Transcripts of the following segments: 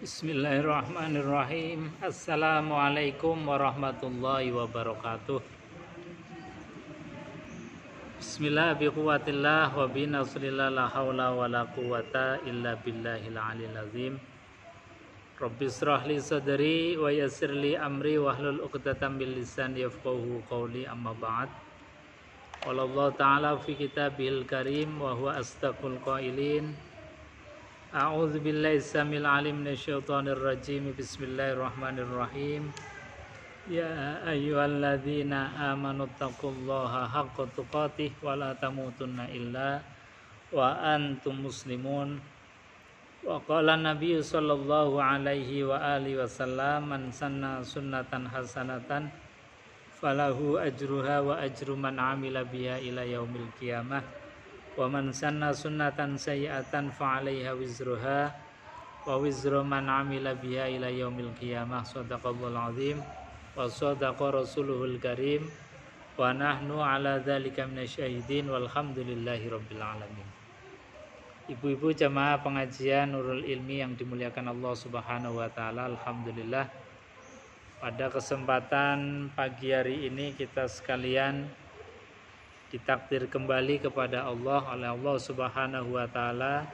Bismillahirrahmanirrahim. Assalamualaikum warahmatullahi wabarakatuh. Bismillah biquwatillah wa binasrillah la hawla wa la quwata illa billahil aliyil azim. Rabbi israh li sadri wa yassir li amri wahlul 'uqdatam min lisani yafqahu qawli, amma ba'd. Qala Allah ta'ala fi kitabihil karim wa huwa asdaqul qailin. A'udzu billahi samil alim minasyaitonir rajim. Bismillahirrahmanirrahim. Ya ayyuhalladzina amanu taqullaha haqqa tuqatih wa la tamutunna illa wa antum muslimun. Wa qala nabiyyu sallallahu alaihi wa alihi wasallam, man sanna sunnatan hasanatan falahu ajruha wa ajru man amila biha ila yaumil qiyamah. Wa man sanna sunnatan sayyi'atan fa 'alaiha wizruha wa wizru man 'amila biha ila yaumil qiyamah. Shadaqallahul azim wa shadaqa rasuluhul karim wa nahnu 'ala dzalika minasyahidin walhamdulillahi rabbil alamin. Ibu-ibu jamaah pengajian Nurul Ilmi yang dimuliakan Allah Subhanahu wa taala, alhamdulillah pada kesempatan pagi hari ini kita sekalian ditakdir kembali kepada Allah oleh Allah Subhanahu wa taala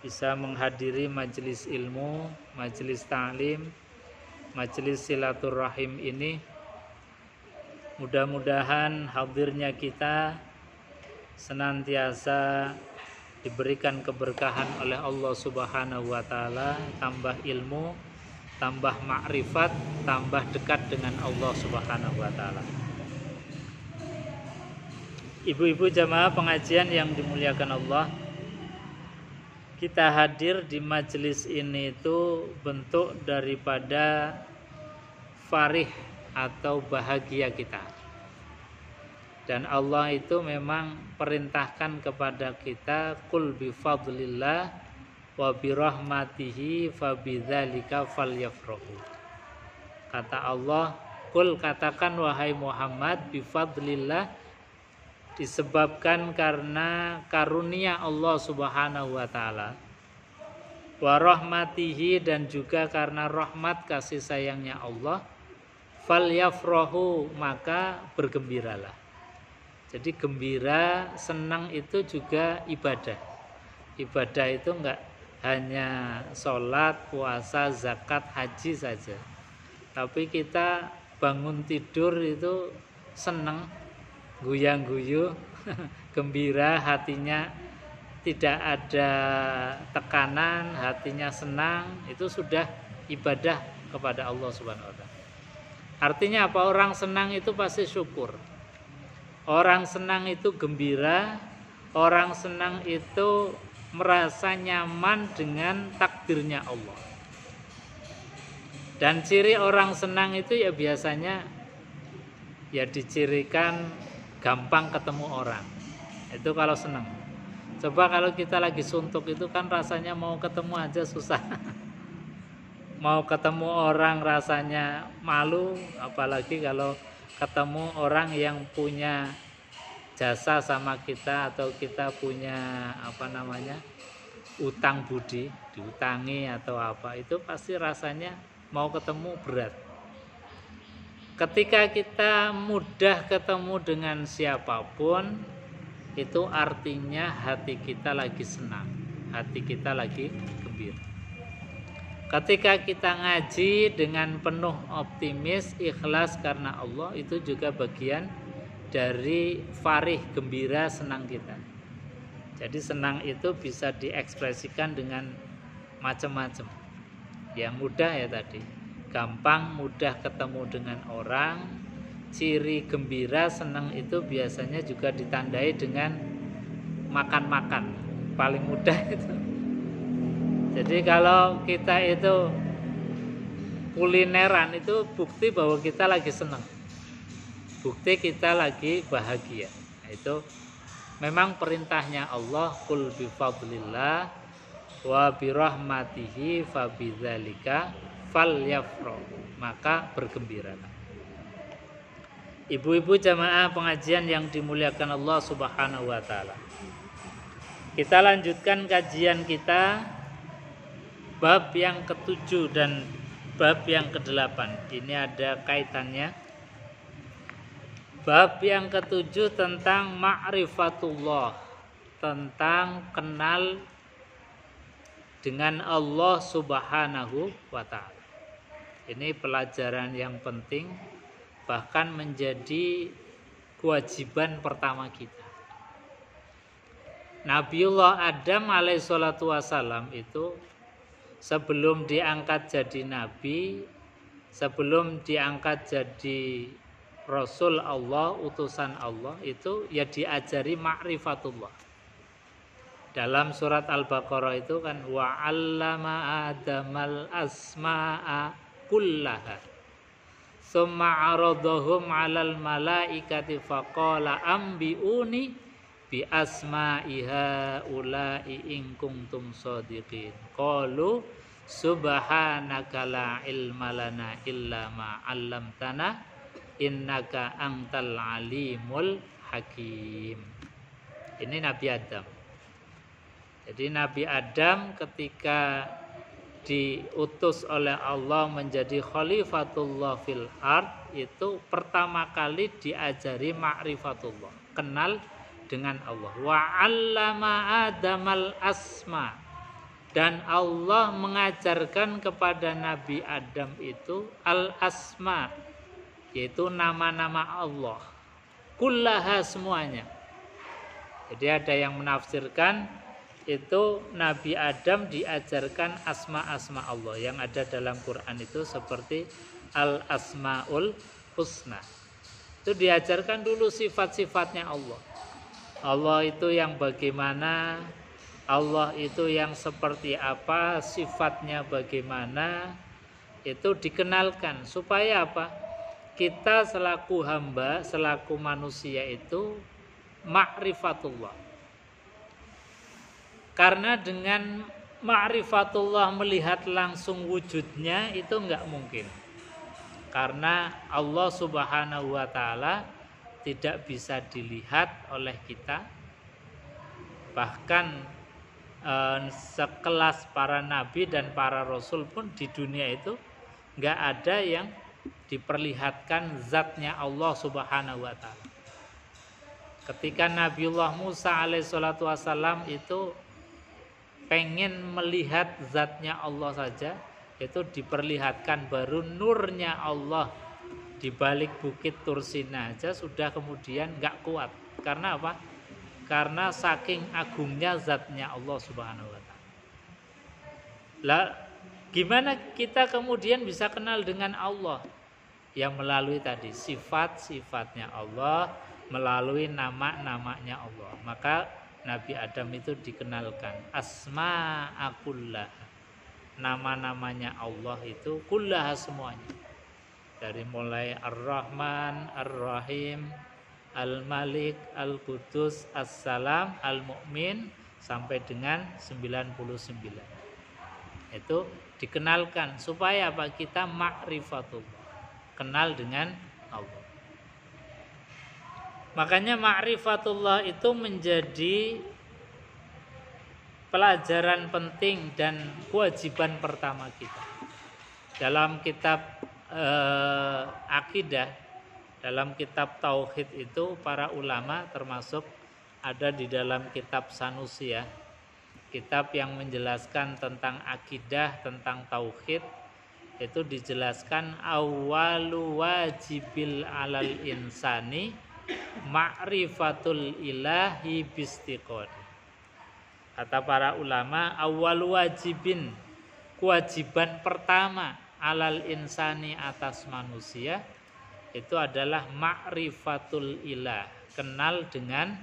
bisa menghadiri majelis ilmu, majelis ta'lim, majelis silaturahim ini. Mudah-mudahan hadirnya kita senantiasa diberikan keberkahan oleh Allah Subhanahu wa taala, tambah ilmu, tambah makrifat, tambah dekat dengan Allah Subhanahu wa taala. Ibu-ibu jamaah pengajian yang dimuliakan Allah, kita hadir di majelis ini itu bentuk daripada farih atau bahagia kita. Dan Allah itu memang perintahkan kepada kita, qul bi fadlillah wa bi rahmatihi fabidzalika falyafrahu. Kata Allah, qul, katakan wahai Muhammad, bi fadlillah, disebabkan karena karunia Allah Subhanahu wa taala, wa rahmatihi, dan juga karena rahmat kasih sayangnya Allah, falyafrahu, maka bergembiralah. Jadi gembira, senang itu juga ibadah. Ibadah itu enggak hanya sholat, puasa, zakat, haji saja, tapi kita bangun tidur itu senang, guyang-guyu, gembira, hatinya tidak ada tekanan, hatinya senang, itu sudah ibadah kepada Allah Subhanahu wa taala. Artinya apa? Orang senang itu pasti syukur. Orang senang itu gembira, orang senang itu merasa nyaman dengan takdirnya Allah. Dan ciri orang senang itu ya biasanya ya dicirikan gampang ketemu orang. Itu kalau senang. Coba kalau kita lagi suntuk itu kan rasanya mau ketemu aja susah. Mau ketemu orang rasanya malu, apalagi kalau ketemu orang yang punya jasa sama kita atau kita punya utang budi, diutangi atau apa, itu pasti rasanya mau ketemu berat. Ketika kita mudah ketemu dengan siapapun, itu artinya hati kita lagi senang, hati kita lagi gembira. Ketika kita ngaji dengan penuh optimis, ikhlas karena Allah, itu juga bagian dari farih, gembira, senang kita. Jadi senang itu bisa diekspresikan dengan macam-macam. Yang mudah ya tadi, gampang, mudah ketemu dengan orang. Ciri gembira, senang itu biasanya juga ditandai dengan makan-makan, paling mudah itu. Jadi kalau kita itu kulineran, itu bukti bahwa kita lagi senang, bukti kita lagi bahagia. Itu memang perintahnya Allah, qul bi fadlillah wa bi rahmatihi fabidzalika falyafrahu, maka bergembiralah. Ibu-ibu jamaah pengajian yang dimuliakan Allah Subhanahu wa taala, kita lanjutkan kajian kita bab yang ke-7 dan bab yang ke-8. Ini ada kaitannya. Bab yang ke-7 tentang ma'rifatullah, tentang kenal dengan Allah Subhanahu wa ta'ala. Ini pelajaran yang penting, bahkan menjadi kewajiban pertama kita. Nabiullah Adam alaihissalatu wassalam itu sebelum diangkat jadi nabi, sebelum diangkat jadi Rasul Allah, utusan Allah, itu ya diajari ma'rifatullah. Dalam surat Al-Baqarah itu kan wa 'allama Adamal asma'a kullaha summa 'aradahum 'alal malaikati faqala ambiuni bi asma'iha ula'i in kuntum shadiqin qalu subhanaka la ilma lana illa ma 'allamtana innaka antal alimul hakim. Ini Nabi Adam. Jadi Nabi Adam ketika diutus oleh Allah menjadi khalifatullah fil ard, itu pertama kali diajari ma'rifatullah, kenal dengan Allah. Wa 'allama Adamal asma, dan Allah mengajarkan kepada Nabi Adam itu al-asma, yaitu nama-nama Allah, kullaha, semuanya. Jadi ada yang menafsirkan itu Nabi Adam diajarkan asma-asma Allah yang ada dalam Quran itu seperti al-asmaul husna. Itu diajarkan dulu sifat-sifatnya Allah. Allah itu yang bagaimana, Allah itu yang seperti apa, sifatnya bagaimana, itu dikenalkan supaya apa? Kita selaku hamba, selaku manusia itu ma'rifatullah. Karena dengan ma'rifatullah melihat langsung wujudnya itu enggak mungkin. Karena Allah Subhanahu wa ta'ala tidak bisa dilihat oleh kita. Bahkan sekelas para nabi dan para rasul pun di dunia itu enggak ada yang diperlihatkan zatnya Allah Subhanahu wa ta'ala. Ketika Nabiullah Musa alaihissalatu wassalam itu pengen melihat zatnya Allah saja, itu diperlihatkan baru nurnya Allah di balik bukit Tursina aja sudah kemudian enggak kuat. Karena apa? Karena saking agungnya zatnya Allah Subhanahu wa ta'ala. Lah, gimana kita kemudian bisa kenal dengan Allah? Yang melalui tadi sifat-sifatnya Allah, melalui nama-namanya Allah. Maka Nabi Adam itu dikenalkan asma'akullah, nama-namanya Allah itu kullah, semuanya. Dari mulai Ar-Rahman, Ar-Rahim, Al-Malik, Al-Qudus, As-Salam, Al-Mu'min sampai dengan 99. Itu dikenalkan supaya apa? Kita ma'rifatullah, kenal dengan Allah. Makanya ma'rifatullah itu menjadi pelajaran penting dan kewajiban pertama kita. Dalam kitab akidah, dalam kitab tauhid itu para ulama termasuk ada di dalam kitab Sanusi ya, kitab yang menjelaskan tentang akidah, tentang tauhid, itu dijelaskan awwalu wajibil alal insani ma'rifatul ilahi bistiqon. Kata para ulama, awal wajibin, kewajiban pertama alal insani, atas manusia, itu adalah ma'rifatul ilah, kenal dengan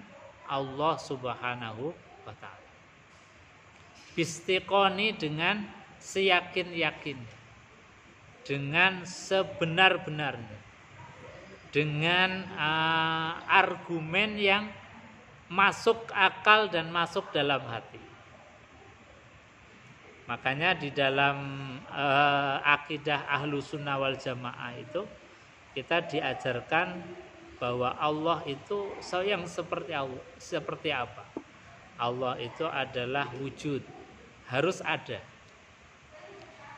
Allah Subhanahu wa ta'ala. Bistiqoni, dengan seyakin-yakin, dengan sebenar-benarnya, dengan argumen yang masuk akal dan masuk dalam hati. Makanya di dalam akidah Ahlussunnah wal Jamaah itu kita diajarkan bahwa Allah itu yang seperti apa? Allah itu adalah wujud, harus ada.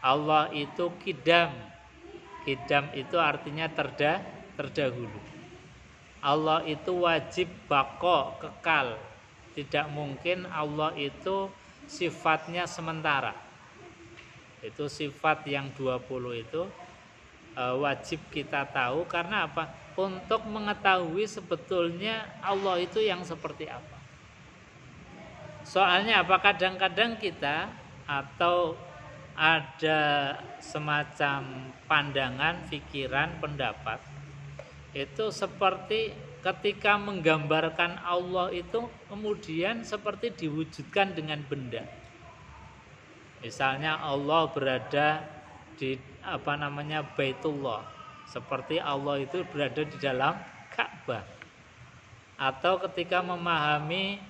Allah itu kidam. Kidam itu artinya terdahulu. Allah itu wajib bako, kekal. Tidak mungkin Allah itu sifatnya sementara. Itu sifat yang 20 itu wajib kita tahu. Karena apa? Untuk mengetahui sebetulnya Allah itu yang seperti apa. Soalnya apa? Kadang-kadang kita atau ada semacam pandangan, pikiran, pendapat itu seperti ketika menggambarkan Allah itu kemudian seperti diwujudkan dengan benda. Misalnya Allah berada di Baitullah, seperti Allah itu berada di dalam Ka'bah. Atau ketika memahami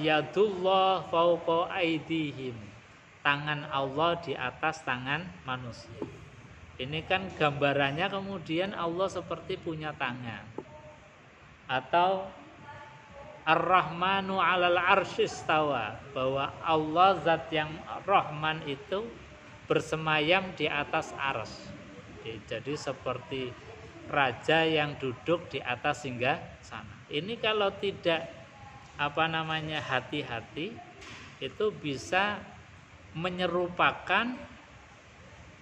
yadullah fauqa aidihim, tangan Allah di atas tangan manusia. Ini kan gambarannya kemudian Allah seperti punya tangan. Atau Ar-Rahmanu 'alal 'arsy istawa, bahwa Allah zat yang Rahman itu bersemayam di atas arsy. Jadi seperti raja yang duduk di atas singgah sana. Ini kalau tidak hati-hati, itu bisa menyerupakan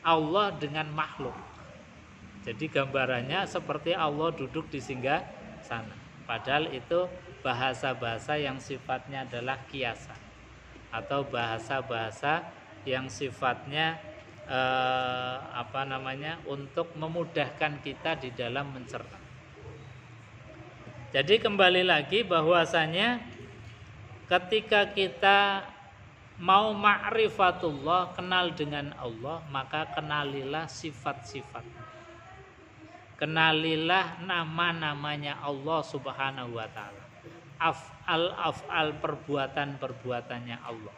Allah dengan makhluk. Jadi gambarannya seperti Allah duduk di singgah sana. Padahal itu bahasa-bahasa yang sifatnya adalah kiasan, atau bahasa-bahasa yang sifatnya untuk memudahkan kita di dalam mencerna. Jadi kembali lagi bahwasanya ketika kita mau ma'rifatullah, kenal dengan Allah, maka kenalilah sifat-sifat. Kenalilah nama-namanya Allah Subhanahu wa taala. Af'al perbuatan-perbuatannya Allah.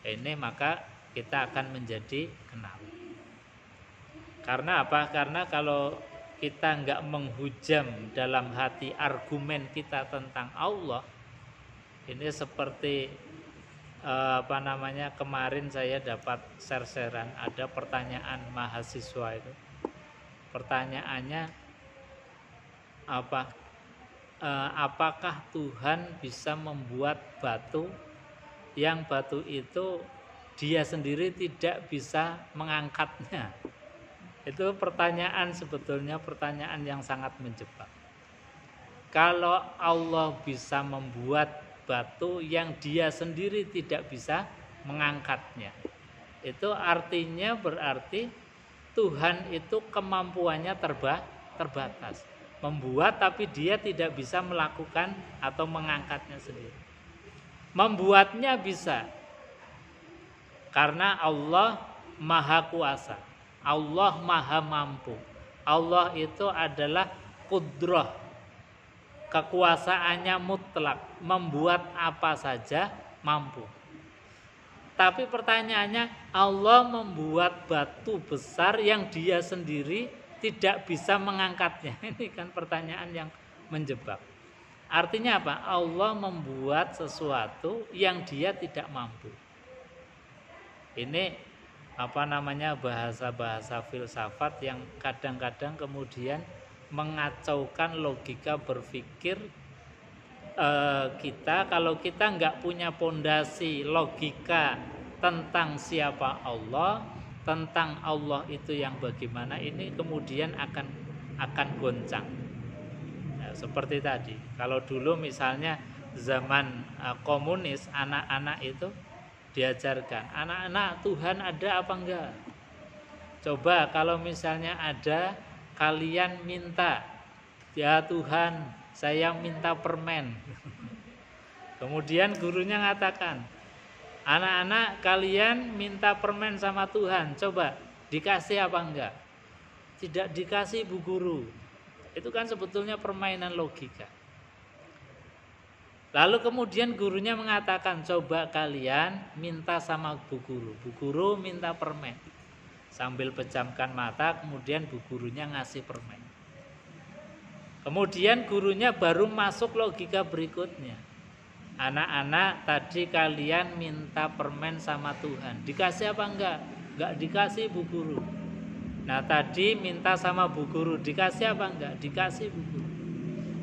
Ini maka kita akan menjadi kenal. Karena apa? Karena kalau kita enggak menghujam dalam hati argumen kita tentang Allah, ini seperti kemarin saya dapat share-sharean, ada pertanyaan mahasiswa itu. Pertanyaannya apakah Tuhan bisa membuat batu yang batu itu dia sendiri tidak bisa mengangkatnya? Itu pertanyaan, sebetulnya pertanyaan yang sangat menjebak. Kalau Allah bisa membuat batu yang dia sendiri tidak bisa mengangkatnya, itu artinya berarti Tuhan itu kemampuannya terbatas. Membuat tapi dia tidak bisa melakukan atau mengangkatnya sendiri. Membuatnya bisa, karena Allah Maha Kuasa, Allah Maha Mampu. Allah itu adalah kudrah, kekuasaannya mutlak, membuat apa saja mampu. Tapi pertanyaannya, Allah membuat batu besar yang dia sendiri tidak bisa mengangkatnya. Ini kan pertanyaan yang menjebak. Artinya apa? Allah membuat sesuatu yang dia tidak mampu. Ini bahasa-bahasa filsafat yang kadang-kadang kemudian mengacaukan logika berpikir kita. Kalau kita nggak punya pondasi logika tentang siapa Allah, tentang Allah itu yang bagaimana, ini kemudian akan goncang. Ya, seperti tadi, kalau dulu misalnya zaman komunis, anak-anak itu diajarkan, anak-anak Tuhan ada apa enggak? Coba kalau misalnya ada, kalian minta, ya Tuhan saya minta permen. Kemudian gurunya mengatakan, anak-anak kalian minta permen sama Tuhan, coba dikasih apa enggak? Tidak dikasih Bu Guru. Itu kan sebetulnya permainan logika. Lalu kemudian gurunya mengatakan, coba kalian minta sama Bu Guru. Bu Guru minta permen. Sambil pejamkan mata, kemudian Bu Gurunya ngasih permen. Kemudian gurunya baru masuk logika berikutnya. Anak-anak tadi kalian minta permen sama Tuhan, dikasih apa enggak? Nggak dikasih Bu Guru. Nah tadi minta sama Bu Guru, dikasih apa enggak? Dikasih Bu Guru.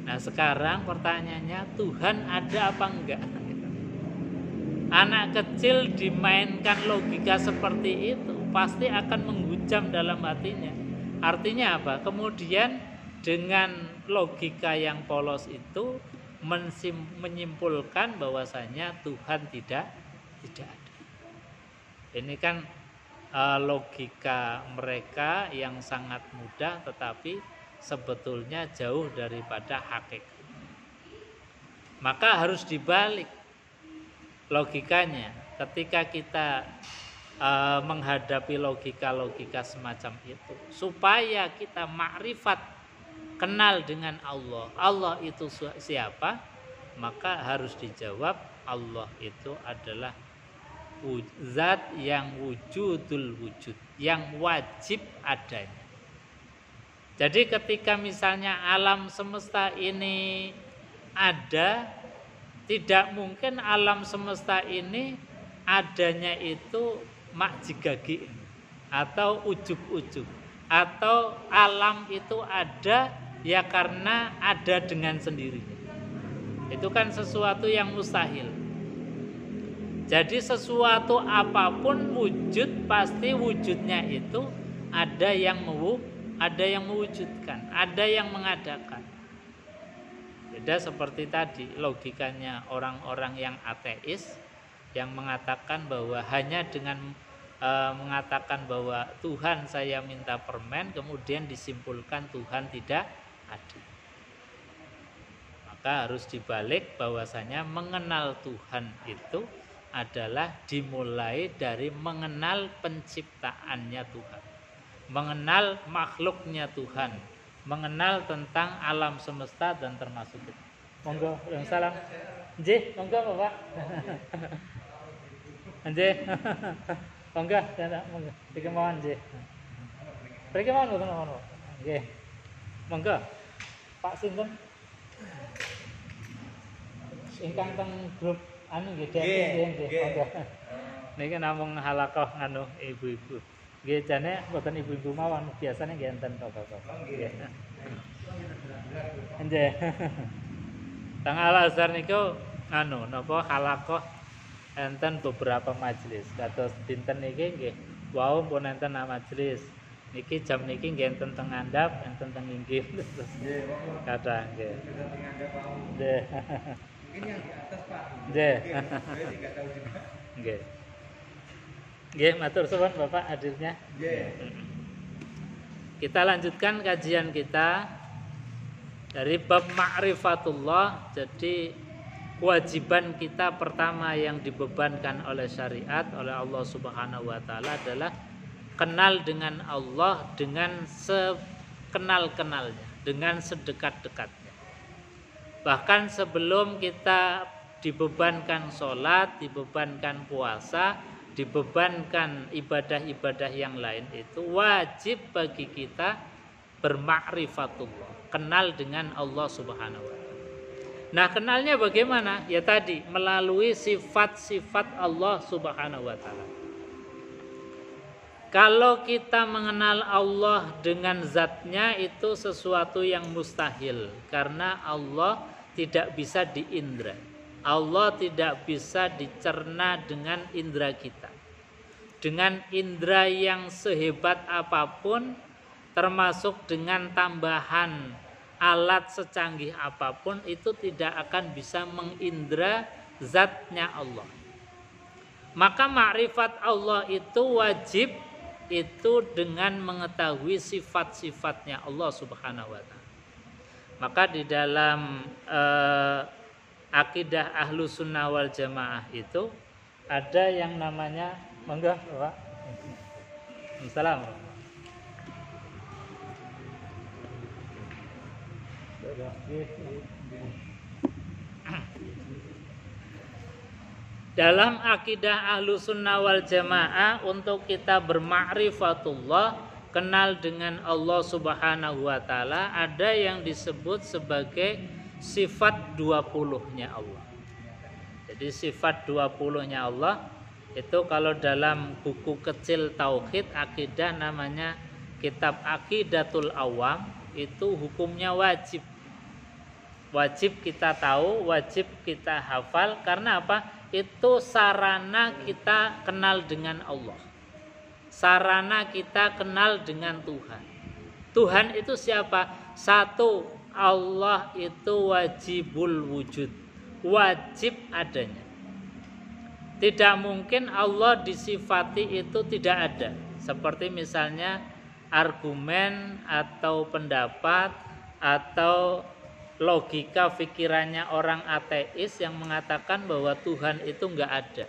Nah sekarang pertanyaannya, Tuhan ada apa enggak? Anak kecil dimainkan logika seperti itu pasti akan menghujam dalam hatinya. Artinya apa? Kemudian dengan logika yang polos itu menyimpulkan bahwasanya Tuhan tidak ada. Ini kan logika mereka yang sangat mudah tetapi sebetulnya jauh daripada hakikat. Maka harus dibalik logikanya. Ketika kita menghadapi logika-logika semacam itu, supaya kita makrifat, kenal dengan Allah. Allah itu siapa? Maka harus dijawab, Allah itu adalah zat yang wujudul wujud, yang wajib adanya. Jadi ketika misalnya alam semesta ini ada, tidak mungkin alam semesta ini adanya itu makjigagi atau ujub-ujub, atau alam itu ada ya karena ada dengan sendirinya. Itu kan sesuatu yang mustahil. Jadi sesuatu apapun wujud, pasti wujudnya itu ada yang mewujudkan, ada yang mengadakan. Beda seperti tadi logikanya orang-orang yang ateis yang mengatakan bahwa hanya dengan mengatakan bahwa Tuhan saya minta permen, kemudian disimpulkan Tuhan tidak ada. Maka harus dibalik bahwasanya mengenal Tuhan itu adalah dimulai dari mengenal penciptaannya Tuhan, mengenal makhluknya Tuhan, mengenal tentang alam semesta dan termasuk itu. Monggo, yang salam. Nggih, monggo Bapak. Nggih. Monggo, monggo. Iki mawon nggih. Mriki mawon ngono. Nggih. Monggo. Pak sinten? Ingkang teng grup anu nggih, nggih. Monggo. Niki namung halaqah anu ibu-ibu. Nggih, jane mboten ibu-ibu mawon, biasane nggih enten bapak-bapak. Nggih. Nggih. Tang Al-Azhar niku anu napa halaqah enten beberapa majelis. Kados dinten niki nggih wau pun enten majelis. Niki jam niki nggih enten teng ngandhap, enten teng inggih. Nggih, kathah nggih. Nggih. Mungkin yang di atas, Pak. Nggih. Saya enggak tahu juga. Nggih. Nggih, matur suwun Bapak hadirnya. Nggih. Kita lanjutkan kajian kita dari bab ma'rifatullah. Jadi kewajiban kita pertama yang dibebankan oleh syariat, oleh Allah Subhanahu wa taala adalah kenal dengan Allah dengan sekenal-kenalnya, dengan sedekat-dekatnya. Bahkan sebelum kita dibebankan sholat, dibebankan puasa, dibebankan ibadah-ibadah yang lain, itu wajib bagi kita bermakrifatullah, kenal dengan Allah Subhanahu wa taala. Nah, kenalnya bagaimana? Ya tadi, melalui sifat-sifat Allah Subhanahu wa taala. Kalau kita mengenal Allah dengan zatnya, itu sesuatu yang mustahil, karena Allah tidak bisa diindra. Allah tidak bisa dicerna dengan indra kita. Dengan indra yang sehebat apapun, termasuk dengan tambahan alat secanggih apapun, itu tidak akan bisa mengindra zatnya Allah. Maka makrifat Allah itu wajib itu dengan mengetahui sifat-sifatnya Allah Subhanahu wa taala. Maka di dalam akidah Ahlus Sunnah wal Jamaah itu ada yang namanya, monggo Bapak. Assalamualaikum. Dalam akidah Ahlus Sunnah wal Jamaah, untuk kita bermakrifatullah, kenal dengan Allah Subhanahu wa taala, ada yang disebut sebagai sifat 20-nya Allah. Jadi sifat 20-nya Allah Itu kalau dalam buku kecil tauhid akidah namanya kitab Aqidatul Awam, itu hukumnya wajib. Wajib kita tahu, wajib kita hafal. Karena apa? Itu sarana kita kenal dengan Allah. Sarana kita kenal dengan Tuhan. Tuhan itu siapa? Satu, Allah itu wajibul wujud. Wajib adanya. Tidak mungkin Allah disifati itu tidak ada. Seperti misalnya argumen atau pendapat atau logika pikirannya orang ateis yang mengatakan bahwa Tuhan itu enggak ada.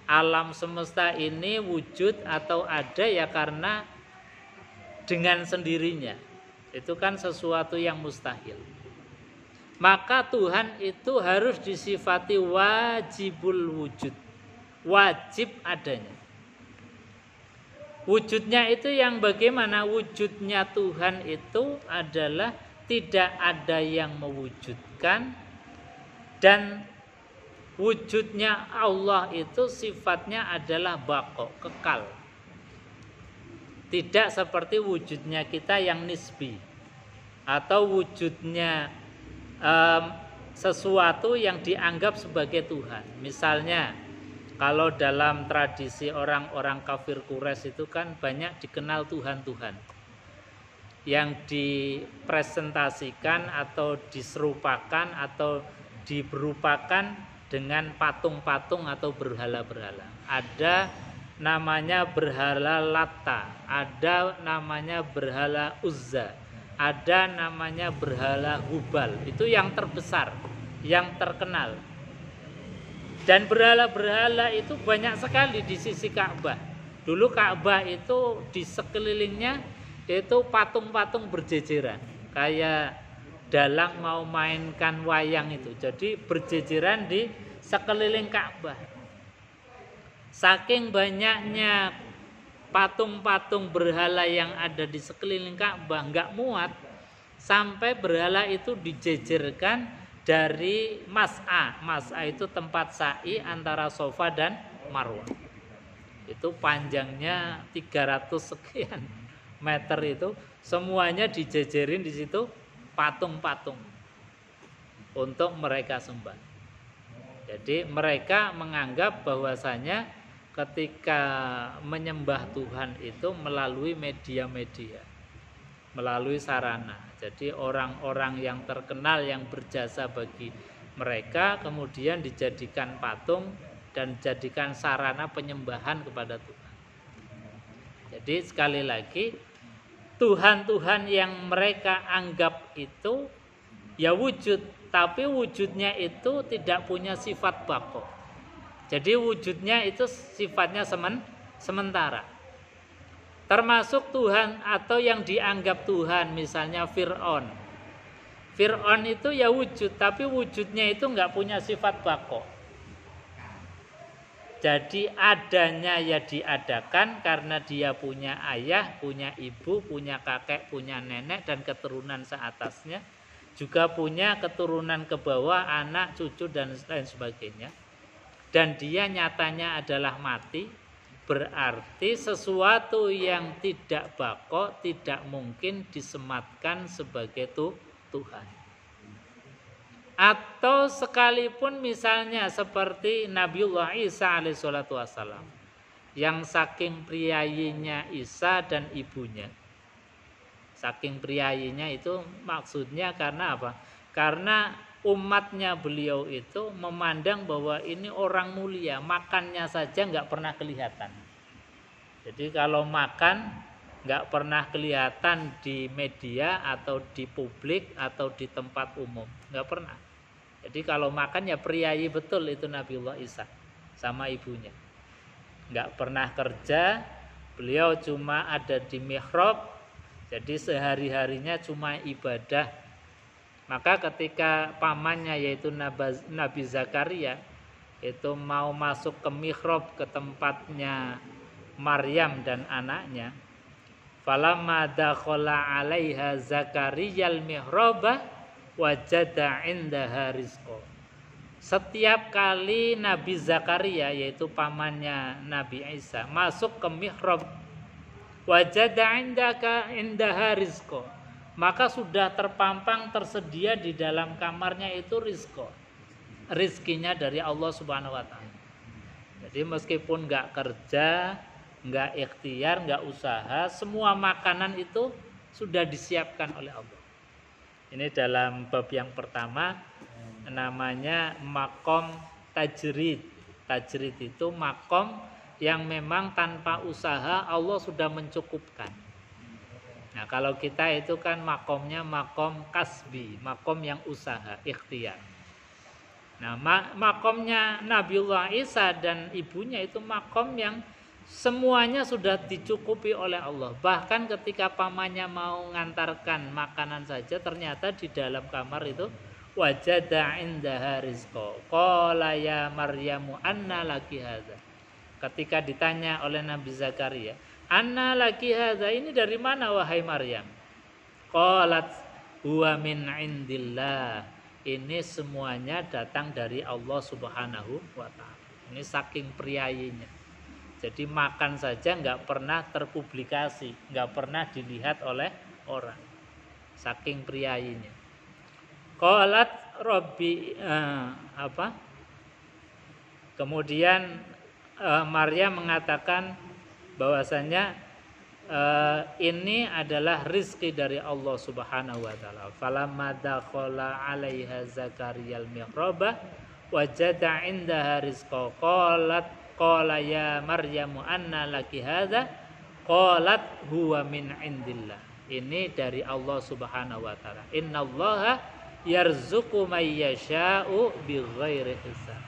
Alam semesta ini wujud atau ada ya karena dengan sendirinya. Itu kan sesuatu yang mustahil. Maka Tuhan itu harus disifati wajibul wujud. Wajib adanya. Wujudnya itu yang bagaimana? Wujudnya Tuhan itu adalah tidak ada yang mewujudkan, dan wujudnya Allah itu sifatnya adalah baqo, kekal. Tidak seperti wujudnya kita yang nisbi, atau wujudnya sesuatu yang dianggap sebagai Tuhan. Misalnya kalau dalam tradisi orang-orang kafir Quraisy itu kan banyak dikenal Tuhan-Tuhan yang dipresentasikan atau diserupakan atau diberupakan dengan patung-patung atau berhala-berhala. Ada namanya berhala Latta, ada namanya berhala Uzza, ada namanya berhala Hubal. Itu yang terbesar, yang terkenal. Dan berhala-berhala itu banyak sekali di sisi Ka'bah. Dulu Ka'bah itu di sekelilingnya itu patung-patung berjejeran, kayak dalang mau mainkan wayang itu. Jadi berjejeran di sekeliling Ka'bah. Saking banyaknya patung-patung berhala yang ada di sekeliling Ka'bah, nggak muat, sampai berhala itu dijejerkan dari mas'a. Mas'a itu tempat sa'i antara Safa dan Marwah. Itu panjangnya 300 sekian meter, itu semuanya dijejerin di situ patung-patung untuk mereka sembah. Jadi mereka menganggap bahwasanya ketika menyembah Tuhan itu melalui media-media, melalui sarana. Jadi orang-orang yang terkenal yang berjasa bagi mereka kemudian dijadikan patung dan dijadikan sarana penyembahan kepada Tuhan. Jadi sekali lagi, Tuhan-Tuhan yang mereka anggap itu ya wujud, tapi wujudnya itu tidak punya sifat baqo. Jadi wujudnya itu sifatnya sementara. Termasuk Tuhan atau yang dianggap Tuhan, misalnya Fir'aun. Fir'aun itu ya wujud, tapi wujudnya itu enggak punya sifat baqo. Jadi adanya ya diadakan karena dia punya ayah, punya ibu, punya kakek, punya nenek, dan keturunan seatasnya. Juga punya keturunan ke bawah, anak, cucu, dan lain sebagainya. Dan dia nyatanya adalah mati. Berarti sesuatu yang tidak baqo tidak mungkin disematkan sebagai Tuhan. Atau sekalipun misalnya seperti Nabiullah Isa alaihissalatu wassalam, yang saking priayinya Isa dan ibunya. Saking priayinya itu maksudnya karena apa? Karena umatnya beliau itu memandang bahwa ini orang mulia, makannya saja nggak pernah kelihatan. Jadi kalau makan nggak pernah kelihatan di media atau di publik atau di tempat umum, nggak pernah. Jadi kalau makan ya priayi betul itu Nabiullah Isa sama ibunya. Nggak pernah kerja, beliau cuma ada di mihrab, jadi sehari-harinya cuma ibadah. Maka ketika pamannya yaitu Nabi Zakaria itu mau masuk ke mihrab, ke tempatnya Maryam dan anaknya, falamma dakhala 'alaiha Zakariyal mihraba wajada indaha rizqa. setiap kali Nabi Zakaria, yaitu pamannya Nabi Isa, masuk ke mihrab, wajada indaha rizqo, maka sudah terpampang tersedia di dalam kamarnya itu rizqo, rizkinya dari Allah Subhanahu wa taala. Jadi meskipun nggak kerja, nggak ikhtiar, nggak usaha, semua makanan itu sudah disiapkan oleh Allah. Ini dalam bab yang pertama, namanya makom tajrid. Tajrid itu makom yang memang tanpa usaha Allah sudah mencukupkan. Nah, kalau kita itu kan makomnya makom kasbi, makom yang usaha, ikhtiar. Nah, makomnya Nabiullah Isa dan ibunya itu makom yang semuanya sudah dicukupi oleh Allah. Bahkan ketika pamannya mau ngantarkan makanan saja, ternyata di dalam kamar itu wajada indaha rizqo. Qala ya Maryamu anna laki hadza. Ketika ditanya oleh Nabi Zakaria, anna laki hadza, ini dari mana wahai Maryam? Qalat huwa min indillah. Ini semuanya datang dari Allah Subhanahu wa taala. Ini saking priayinya. Jadi makan saja nggak pernah terpublikasi, nggak pernah dilihat oleh orang. Saking priayinya. Qalat Rabbi Kemudian Maryam mengatakan bahwasanya ini adalah rizki dari Allah Subhanahu wa taala. Falamma dakhala 'alaiha Zakariyal mihraba wajada 'indaha rizqa qala ya Maryamu anna laki hadza qalat huwa min indillah. Ini dari Allah Subhanahu wa taala. Innallaha yarzuqu may yasha'u bighairi hisab.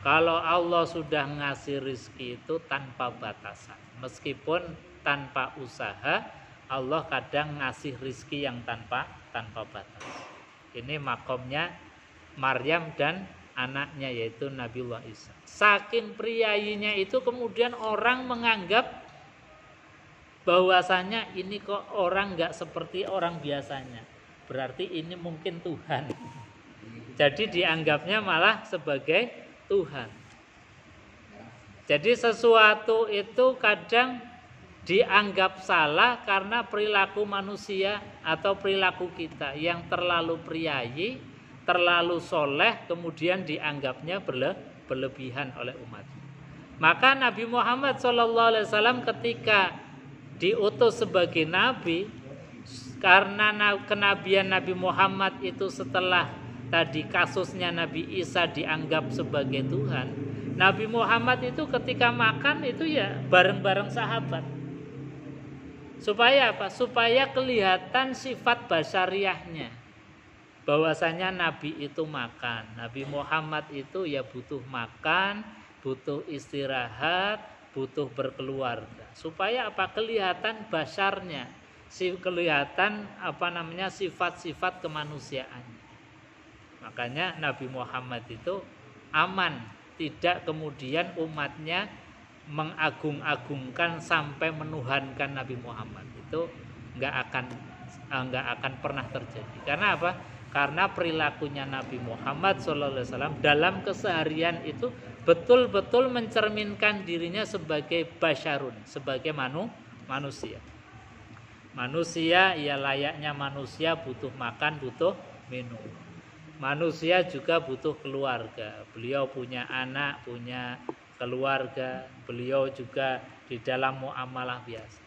Kalau Allah sudah ngasih rizki itu tanpa batasan, meskipun tanpa usaha, Allah kadang ngasih rizki yang tanpa batas. Ini makomnya Maryam dan anaknya yaitu Nabiullah Isa. Saking priayinya itu kemudian orang menganggap bahwasanya ini kok orang nggak seperti orang biasanya. Berarti ini mungkin Tuhan. Jadi dianggapnya malah sebagai Tuhan. Jadi sesuatu itu kadang dianggap salah karena perilaku manusia atau perilaku kita yang terlalu priayi, terlalu soleh, kemudian dianggapnya berlebihan oleh umat. Maka Nabi Muhammad SAW ketika diutus sebagai nabi, karena kenabian Nabi Muhammad itu setelah tadi kasusnya Nabi Isa dianggap sebagai Tuhan, Nabi Muhammad itu ketika makan itu ya bareng-bareng sahabat. Supaya apa? Supaya kelihatan sifat basyariahnya. Bahwasanya Nabi itu makan. Nabi Muhammad itu ya butuh makan, butuh istirahat, butuh berkeluarga. Supaya apa? Kelihatan basyarnya. Kelihatan sifat-sifat kemanusiaannya. Makanya Nabi Muhammad itu aman, tidak kemudian umatnya mengagung-agungkan sampai menuhankan Nabi Muhammad. Itu nggak akan pernah terjadi. Karena apa? Karena perilakunya Nabi Muhammad SAW dalam keseharian itu betul-betul mencerminkan dirinya sebagai basyarun, sebagai manusia. Manusia ya layaknya manusia, butuh makan, butuh minum. Manusia juga butuh keluarga. Beliau punya anak, punya keluarga. Beliau juga di dalam muamalah biasa.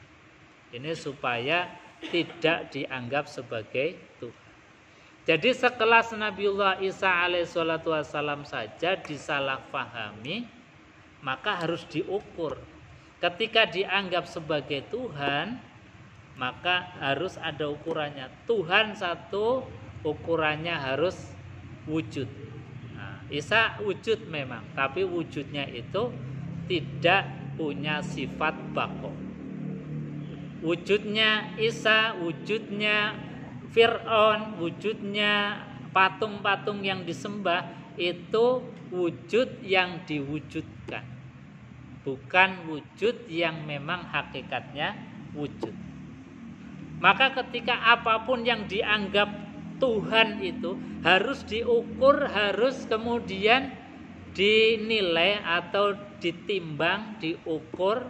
Ini supaya tidak dianggap sebagai Tuhan. Jadi sekelas Nabiullah Isa alaihissalatu wassalam saja disalahpahami, maka harus diukur. Ketika dianggap sebagai Tuhan, maka harus ada ukurannya. Tuhan satu, ukurannya harus wujud. Nah, Isa wujud memang, tapi wujudnya itu tidak punya sifat bako. Wujudnya Isa, wujudnya Fir'aun, wujudnya patung-patung yang disembah itu wujud yang diwujudkan, bukan wujud yang memang hakikatnya wujud. Maka ketika apapun yang dianggap Tuhan itu harus diukur, harus kemudian dinilai atau ditimbang, diukur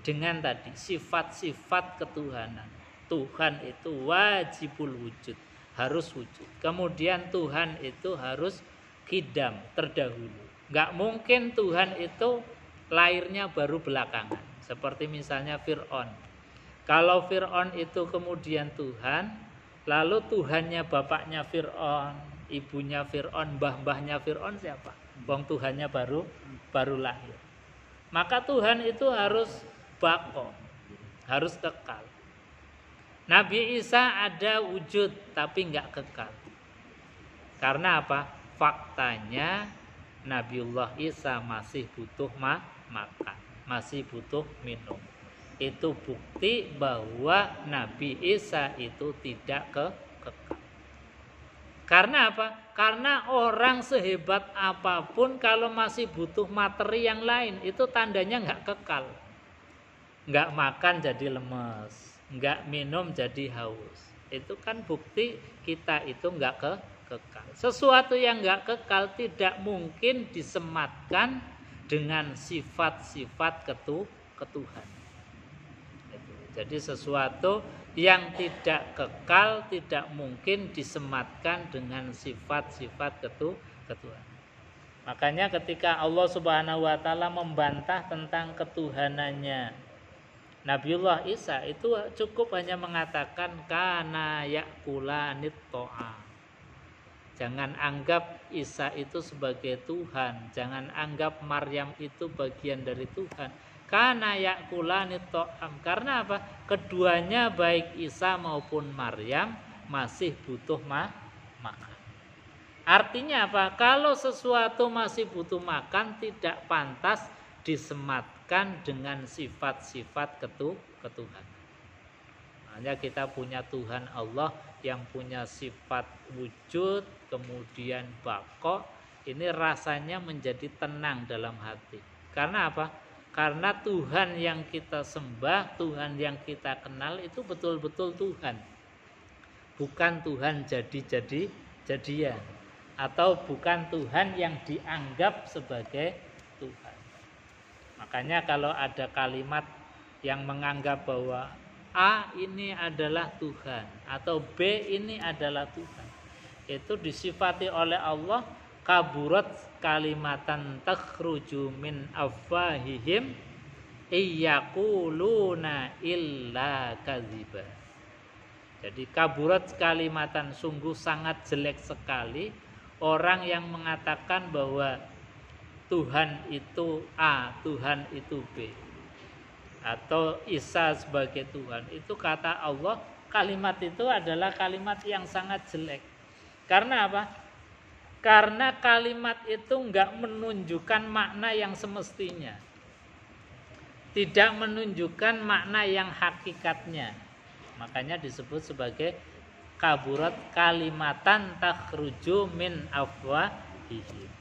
dengan tadi sifat-sifat ketuhanan. Tuhan itu wajibul wujud, harus wujud. Kemudian Tuhan itu harus qidam, terdahulu. Enggak mungkin Tuhan itu lahirnya baru belakangan. Seperti misalnya Fir'aun. Kalau Fir'aun itu kemudian Tuhan, lalu Tuhannya bapaknya Fir'aun, ibunya Fir'aun, mbah-mbahnya Fir'aun siapa? Wong Tuhannya baru lahir. Maka Tuhan itu harus bako, harus kekal. Nabi Isa ada wujud tapi enggak kekal. Karena apa? Faktanya Nabiullah Isa masih butuh makan, masih butuh minum. Itu bukti bahwa Nabi Isa itu tidak kekal. Karena apa? Karena orang sehebat apapun kalau masih butuh materi yang lain, itu tandanya nggak kekal. Nggak makan jadi lemes, nggak minum jadi haus. Itu kan bukti kita itu nggak kekal. Sesuatu yang nggak kekal tidak mungkin disematkan dengan sifat-sifat ketuhanan. Jadi sesuatu yang tidak kekal tidak mungkin disematkan dengan sifat-sifat ketuhanan. Makanya ketika Allah Subhanahu wa taala membantah tentang ketuhanannya Nabiullah Isa, itu cukup hanya mengatakan kana yakulanit to'a. Jangan anggap Isa itu sebagai Tuhan, jangan anggap Maryam itu bagian dari Tuhan. Kana yakulanit to'am. Karena apa? Keduanya baik Isa maupun Maryam masih butuh makan. Artinya apa? Kalau sesuatu masih butuh makan, tidak pantas disematkan dengan sifat-sifat ketuhanan. Hanya kita punya Tuhan Allah yang punya sifat wujud, kemudian bako, ini rasanya menjadi tenang dalam hati. Karena apa? Karena Tuhan yang kita sembah, Tuhan yang kita kenal itu betul-betul Tuhan. Bukan Tuhan jadi-jadian. Atau bukan Tuhan yang dianggap sebagai Tuhan. Makanya kalau ada kalimat yang menganggap bahwa A ini adalah Tuhan atau B ini adalah Tuhan, itu disifati oleh Allah kaburat kalimatan takhruju min afwahihim iyaquluna illa kadziba. Jadi kaburat kalimatan, sungguh sangat jelek sekali orang yang mengatakan bahwa Tuhan itu A, Tuhan itu B, atau Isa sebagai Tuhan. Itu kata Allah, kalimat itu adalah kalimat yang sangat jelek. Karena apa? Karena kalimat itu enggak menunjukkan makna yang semestinya. Tidak menunjukkan makna yang hakikatnya. Makanya disebut sebagai kaburat kalimatan takhruju min afwahihim.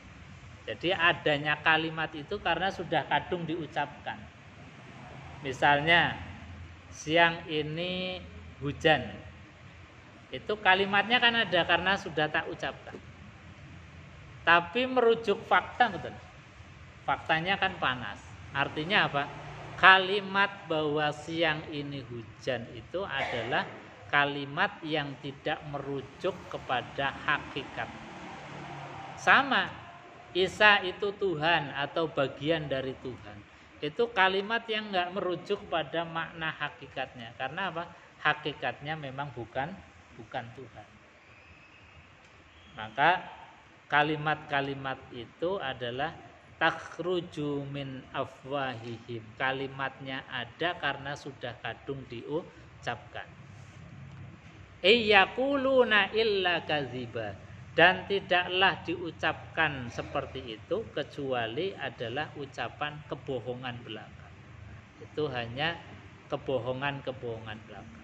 Jadi adanya kalimat itu karena sudah kadung diucapkan. Misalnya siang ini hujan. Itu kalimatnya kan ada karena sudah tak ucapkan. Tapi merujuk fakta, betul. Faktanya kan panas. Artinya apa? Kalimat bahwa siang ini hujan itu adalah kalimat yang tidak merujuk kepada hakikat. Sama, Isa itu Tuhan atau bagian dari Tuhan. Itu kalimat yang enggak merujuk pada makna hakikatnya. Karena apa? Hakikatnya memang bukan Tuhan. Maka kalimat-kalimat itu adalah takhruju min afwahihim. Kalimatnya ada karena sudah kadung diucapkan. Iyaquluna illa kadziba. Dan tidaklah diucapkan seperti itu kecuali adalah ucapan kebohongan belaka. Itu hanya kebohongan-kebohongan belaka.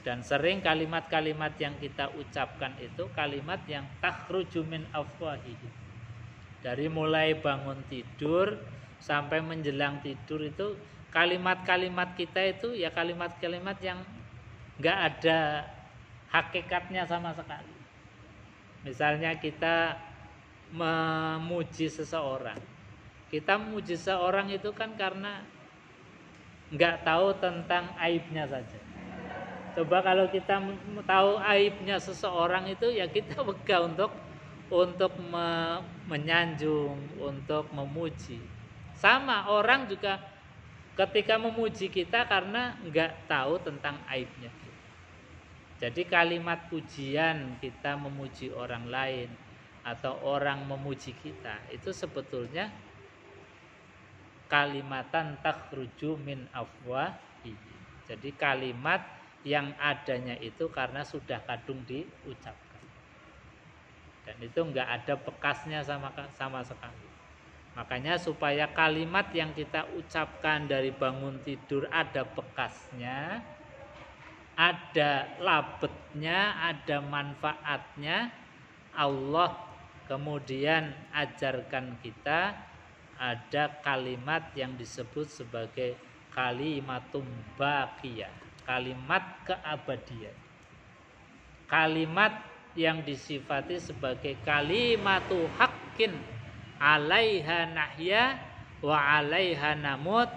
Dan sering kalimat-kalimat yang kita ucapkan itu kalimat yang takhruju min afwahihim. Dari mulai bangun tidur sampai menjelang tidur itu kalimat-kalimat kita itu ya kalimat-kalimat yang enggak ada hakikatnya sama sekali. Misalnya kita memuji seseorang. Kita memuji seseorang itu kan karena nggak tahu tentang aibnya saja. Coba kalau kita tahu aibnya seseorang itu, ya kita wegah untuk menyanjung, untuk memuji. Sama orang juga ketika memuji kita karena nggak tahu tentang aibnya. Jadi kalimat pujian kita memuji orang lain atau orang memuji kita itu sebetulnya kalimatan takhruju min afwahi. Jadi kalimat yang adanya itu karena sudah kadung diucapkan. Dan itu enggak ada bekasnya sama sekali. Makanya supaya kalimat yang kita ucapkan dari bangun tidur ada bekasnya, ada labetnya, ada manfaatnya, Allah kemudian ajarkan kita ada kalimat yang disebut sebagai kalimatum baqiyah, kalimat keabadian. Kalimat yang disifati sebagai kalimatu haqqin, alaiha nahya wa alaiha namut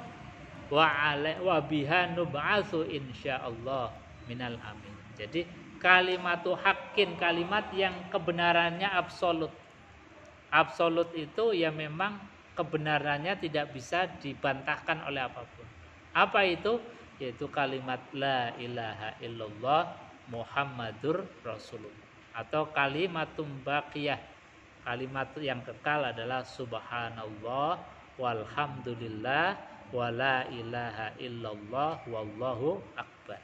wa biha nub'atsu insyaallah minal amin. Jadi kalimatu haqqin, kalimat yang kebenarannya absolut. Absolut itu ya memang kebenarannya tidak bisa dibantahkan oleh apapun. Apa itu? Yaitu kalimat la ilaha illallah Muhammadur Rasulullah, atau kalimatum baqiyah. Kalimat yang kekal adalah subhanallah walhamdulillah wala ilaha illallah wallahu akbar.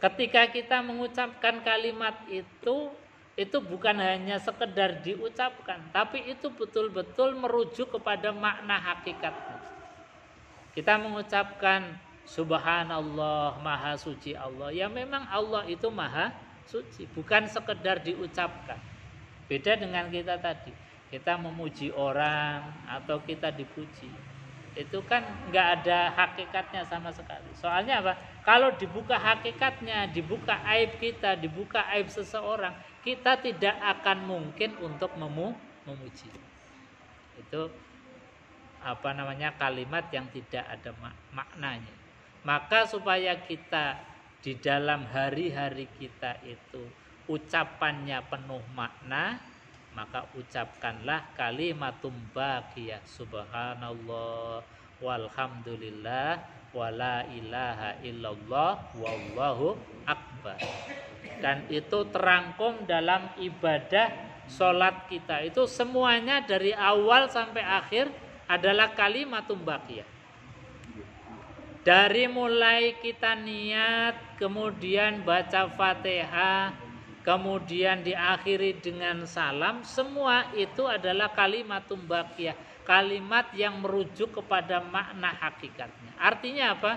Ketika kita mengucapkan kalimat itu bukan hanya sekedar diucapkan, tapi itu betul-betul merujuk kepada makna hakikatnya. Kita mengucapkan subhanallah, maha suci Allah. Ya memang Allah itu maha suci, bukan sekedar diucapkan. Beda dengan kita tadi, kita memuji orang atau kita dipuji, itu kan nggak ada hakikatnya sama sekali. Soalnya apa? Kalau dibuka hakikatnya, dibuka aib kita, dibuka aib seseorang, kita tidak akan mungkin untuk memuji. Itu kalimat yang tidak ada maknanya. Maka supaya kita di dalam hari-hari kita itu ucapannya penuh makna, maka ucapkanlah kalimatum baqiyah, subhanallah walhamdulillah wala ilaha illallah wallahu akbar. Dan itu terangkum dalam ibadah sholat kita. Itu semuanya dari awal sampai akhir adalah kalimatum baqiyah. Dari mulai kita niat, kemudian baca Fatihah, kemudian diakhiri dengan salam, semua itu adalah kalimatum baqiyah, kalimat yang merujuk kepada makna hakikatnya. Artinya apa?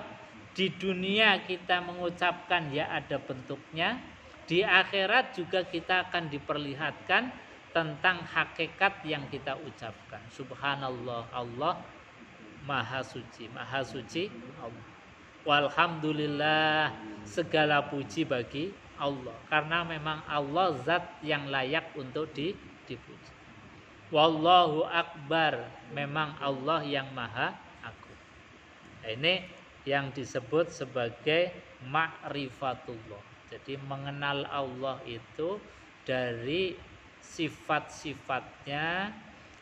Di dunia kita mengucapkan ya ada bentuknya, di akhirat juga kita akan diperlihatkan tentang hakikat yang kita ucapkan. Subhanallah, Allah maha suci Allah. Walhamdulillah, segala puji bagi Allah, karena memang Allah zat yang layak untuk dipuji. Wallahu akbar, memang Allah yang maha agung. Nah, ini yang disebut sebagai ma'rifatullah. Jadi mengenal Allah itu dari sifat-sifatnya,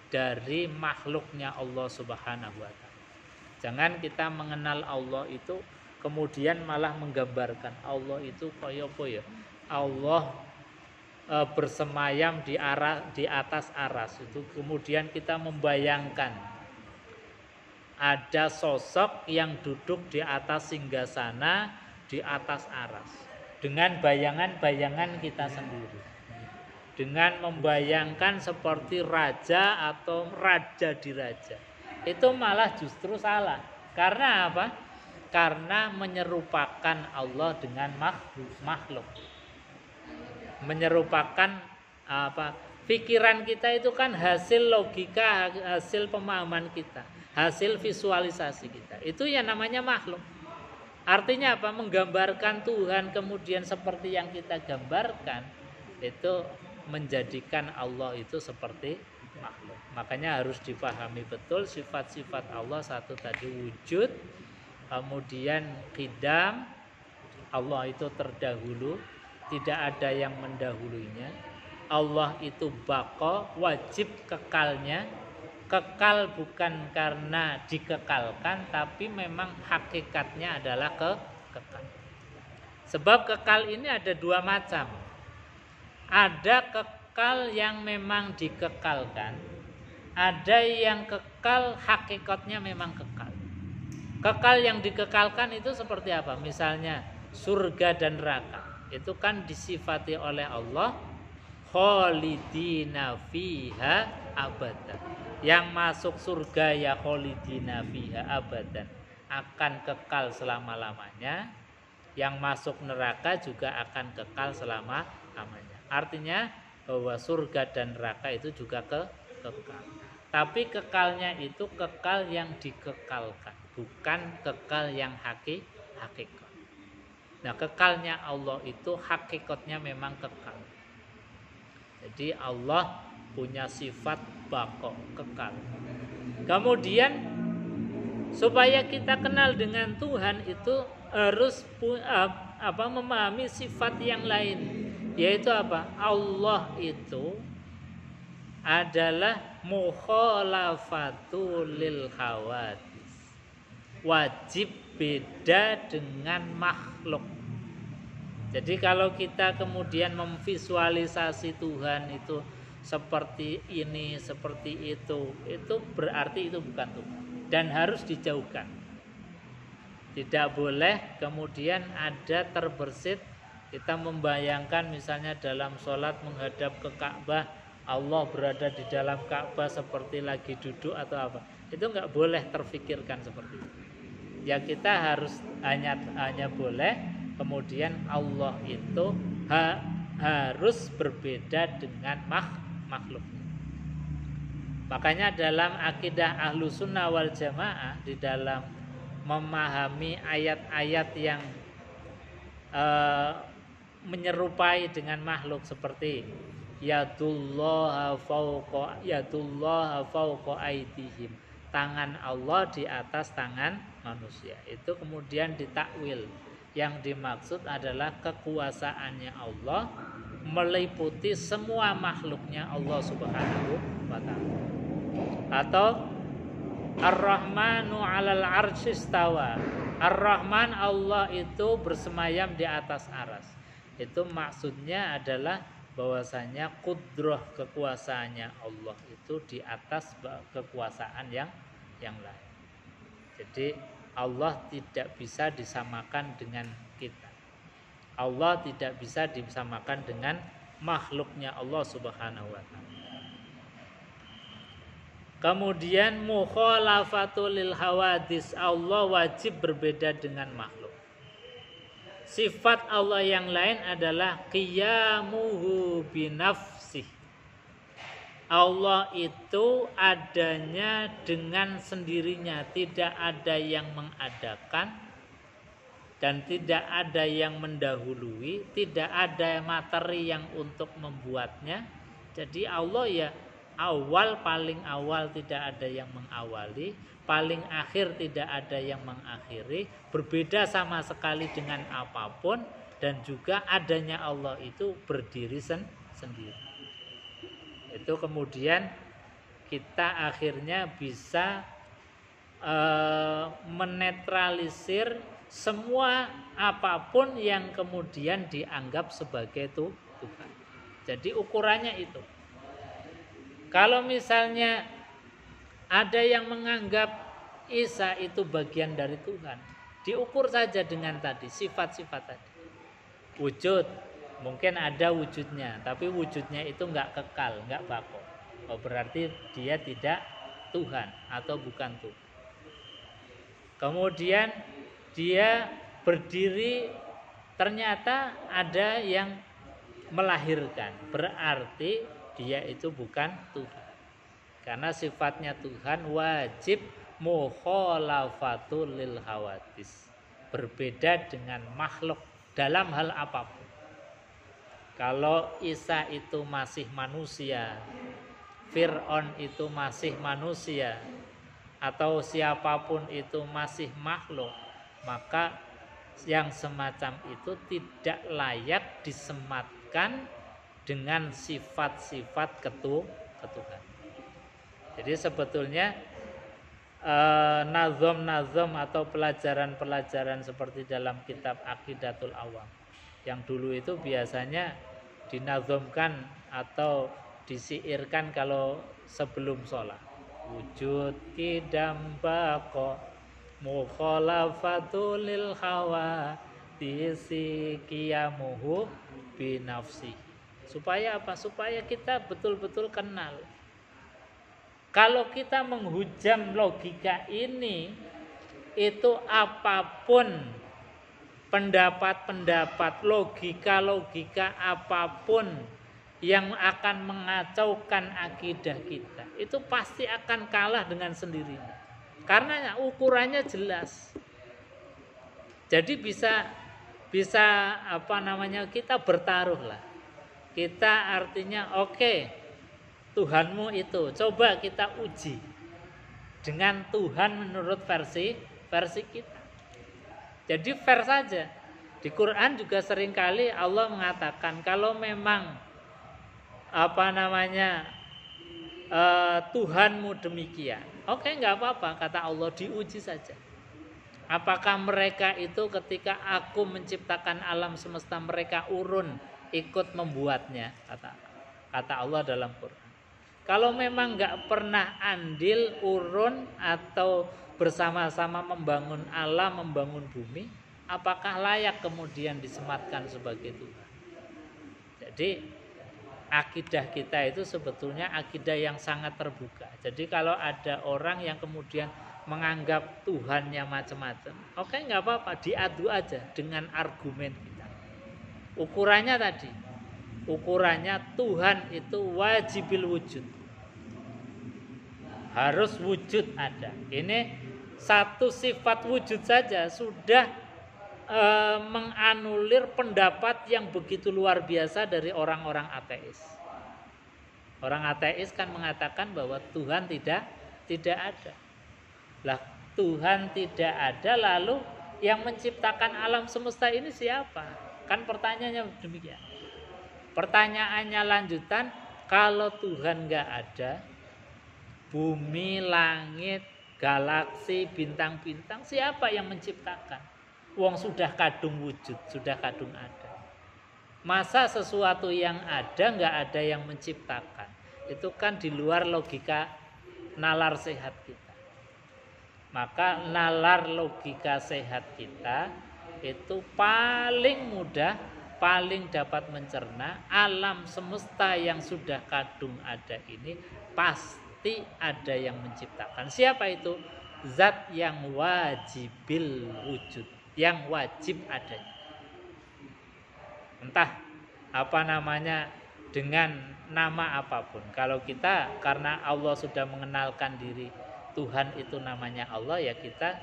dari makhluknya Allah Subhanahu wa taala. Jangan kita mengenal Allah itu kemudian malah menggambarkan Allah itu kaya apa ya? Allah bersemayam di atas aras itu, kemudian kita membayangkan ada sosok yang duduk di atas singgasana di atas aras dengan bayangan-bayangan kita sendiri, dengan membayangkan seperti raja atau raja di raja. Itu malah justru salah. Karena apa? Karena menyerupakan Allah dengan makhluk. Menyerupakan apa? Pikiran kita itu kan hasil logika, hasil pemahaman kita, hasil visualisasi kita. Itu yang namanya makhluk. Artinya apa? Menggambarkan Tuhan kemudian seperti yang kita gambarkan, itu menjadikan Allah itu seperti makhluk. Makanya harus dipahami betul sifat-sifat Allah. Satu tadi wujud, kemudian qidam, Allah itu terdahulu, tidak ada yang mendahulunya. Allah itu baqa, wajib kekalnya. Kekal bukan karena dikekalkan, tapi memang hakikatnya adalah kekal. Sebab kekal ini ada dua macam. Ada kekal yang memang dikekalkan, ada yang kekal hakikatnya memang kekal. Kekal yang dikekalkan itu seperti apa? Misalnya surga dan neraka. Itu kan disifati oleh Allah khalidina fiha abadan. Yang masuk surga ya khalidina fiha abadan, akan kekal selama-lamanya. Yang masuk neraka juga akan kekal selama-lamanya. Artinya bahwa surga dan neraka itu juga kekal. Tapi kekalnya itu kekal yang dikekalkan, bukan kekal yang hakikat. Nah, kekalnya Allah itu hakikatnya memang kekal. Jadi Allah punya sifat baqa, kekal. Kemudian supaya kita kenal dengan Tuhan itu harus memahami sifat yang lain, yaitu apa? Allah itu adalah mukhalafatul lil hawadis, wajib beda dengan makhluk. Jadi kalau kita kemudian memvisualisasi Tuhan itu seperti ini, seperti itu berarti itu bukan Tuhan dan harus dijauhkan. Tidak boleh kemudian ada terbersit kita membayangkan misalnya dalam sholat menghadap ke Ka'bah, Allah berada di dalam Ka'bah seperti lagi duduk atau apa. Itu nggak boleh terfikirkan seperti itu. Ya kita harus hanya boleh kemudian Allah itu harus berbeda dengan makhluk. Makanya dalam akidah ahlu sunnah wal jamaah, di dalam memahami ayat-ayat yang menyerupai dengan makhluk seperti yadullaha fawqa aydihim, tangan Allah di atas tangan manusia. Itu kemudian ditakwil, yang dimaksud adalah kekuasaannya Allah meliputi semua makhluknya Allah Subhanahu wa ta'ala. Atau Ar-Rahmanu 'alal 'arsy istawa. Ar-Rahman, Allah itu bersemayam di atas aras. Itu maksudnya adalah bahwasanya kudrah, kekuasaannya Allah itu di atas kekuasaan yang lain. Jadi Allah tidak bisa disamakan dengan kita. Allah tidak bisa disamakan dengan makhluknya Allah Subhanahu wa ta'ala. Kemudian mukhalafatul lil hawadis, Allah wajib berbeda dengan makhluk. Sifat Allah yang lain adalah qiyamuhu binafsih. Allah itu adanya dengan sendirinya, tidak ada yang mengadakan dan tidak ada yang mendahului, tidak ada materi yang untuk membuatnya. Jadi Allah ya awal, paling awal tidak ada yang mengawali, paling akhir tidak ada yang mengakhiri, berbeda sama sekali dengan apapun, dan juga adanya Allah itu berdiri sendiri. Itu kemudian kita akhirnya bisa menetralisir semua apapun yang kemudian dianggap sebagai Tuhan. Jadi ukurannya itu. Kalau misalnya ada yang menganggap Isa itu bagian dari Tuhan, diukur saja dengan tadi sifat-sifat tadi. Wujud, mungkin ada wujudnya, tapi wujudnya itu nggak kekal, nggak bako. Oh, berarti dia tidak Tuhan atau bukan Tuhan. Kemudian dia berdiri, ternyata ada yang melahirkan, berarti dia itu bukan Tuhan. Karena sifatnya Tuhan wajib mukhalafatul lil hawadis, berbeda dengan makhluk dalam hal apapun. Kalau Isa itu masih manusia, Fir'aun itu masih manusia, atau siapapun itu masih makhluk, maka yang semacam itu tidak layak disematkan dengan sifat-sifat ketuhanan. Jadi sebetulnya nazom-nazom atau pelajaran-pelajaran seperti dalam kitab Aqidatul Awam yang dulu itu biasanya dinazomkan atau disiirkan kalau sebelum sholat. Wujud qidam baqa mukhalafatul lil hawa tisi qiyamuhu binafsi. Supaya apa? Supaya kita betul-betul kenal. Kalau kita menghujam logika ini, itu apapun pendapat-pendapat, logika-logika apapun yang akan mengacaukan akidah kita, itu pasti akan kalah dengan sendirinya. Karena ukurannya jelas. Jadi bisa kita bertaruh lah. Kita artinya oke, Tuhanmu itu coba kita uji dengan Tuhan menurut versi kita. Jadi fair saja. Di Quran juga seringkali Allah mengatakan kalau memang Tuhanmu demikian, oke, nggak apa-apa, kata Allah, diuji saja. Apakah mereka itu ketika aku menciptakan alam semesta mereka urun ikut membuatnya, kata Allah dalam Quran. Kalau memang nggak pernah andil urun atau bersama-sama membangun alam, membangun bumi, apakah layak kemudian disematkan sebagai Tuhan? Jadi akidah kita itu sebetulnya akidah yang sangat terbuka. Jadi kalau ada orang yang kemudian menganggap Tuhannya macam-macam, oke, nggak apa-apa, diadu aja dengan argumen kita. Ukurannya tadi, ukurannya Tuhan itu wajibil wujud, harus wujud ada. Ini satu sifat wujud saja sudah menganulir pendapat yang begitu luar biasa dari orang-orang ateis. Orang ateis kan mengatakan bahwa Tuhan tidak ada. Lah, Tuhan tidak ada, lalu yang menciptakan alam semesta ini siapa? Kan pertanyaannya demikian. Pertanyaannya lanjutan, kalau Tuhan nggak ada, bumi, langit, galaksi, bintang-bintang, siapa yang menciptakan? Wong sudah kadung wujud, sudah kadung ada. Masa sesuatu yang ada nggak ada yang menciptakan? Itu kan di luar logika nalar sehat kita. Maka nalar logika sehat kita itu paling mudah, paling dapat mencerna alam semesta yang sudah kadung ada ini pasti ada yang menciptakan. Siapa itu? Zat yang wajibil wujud, yang wajib adanya. Entah dengan nama apapun. Kalau kita karena Allah sudah mengenalkan diri Tuhan itu namanya Allah, ya kita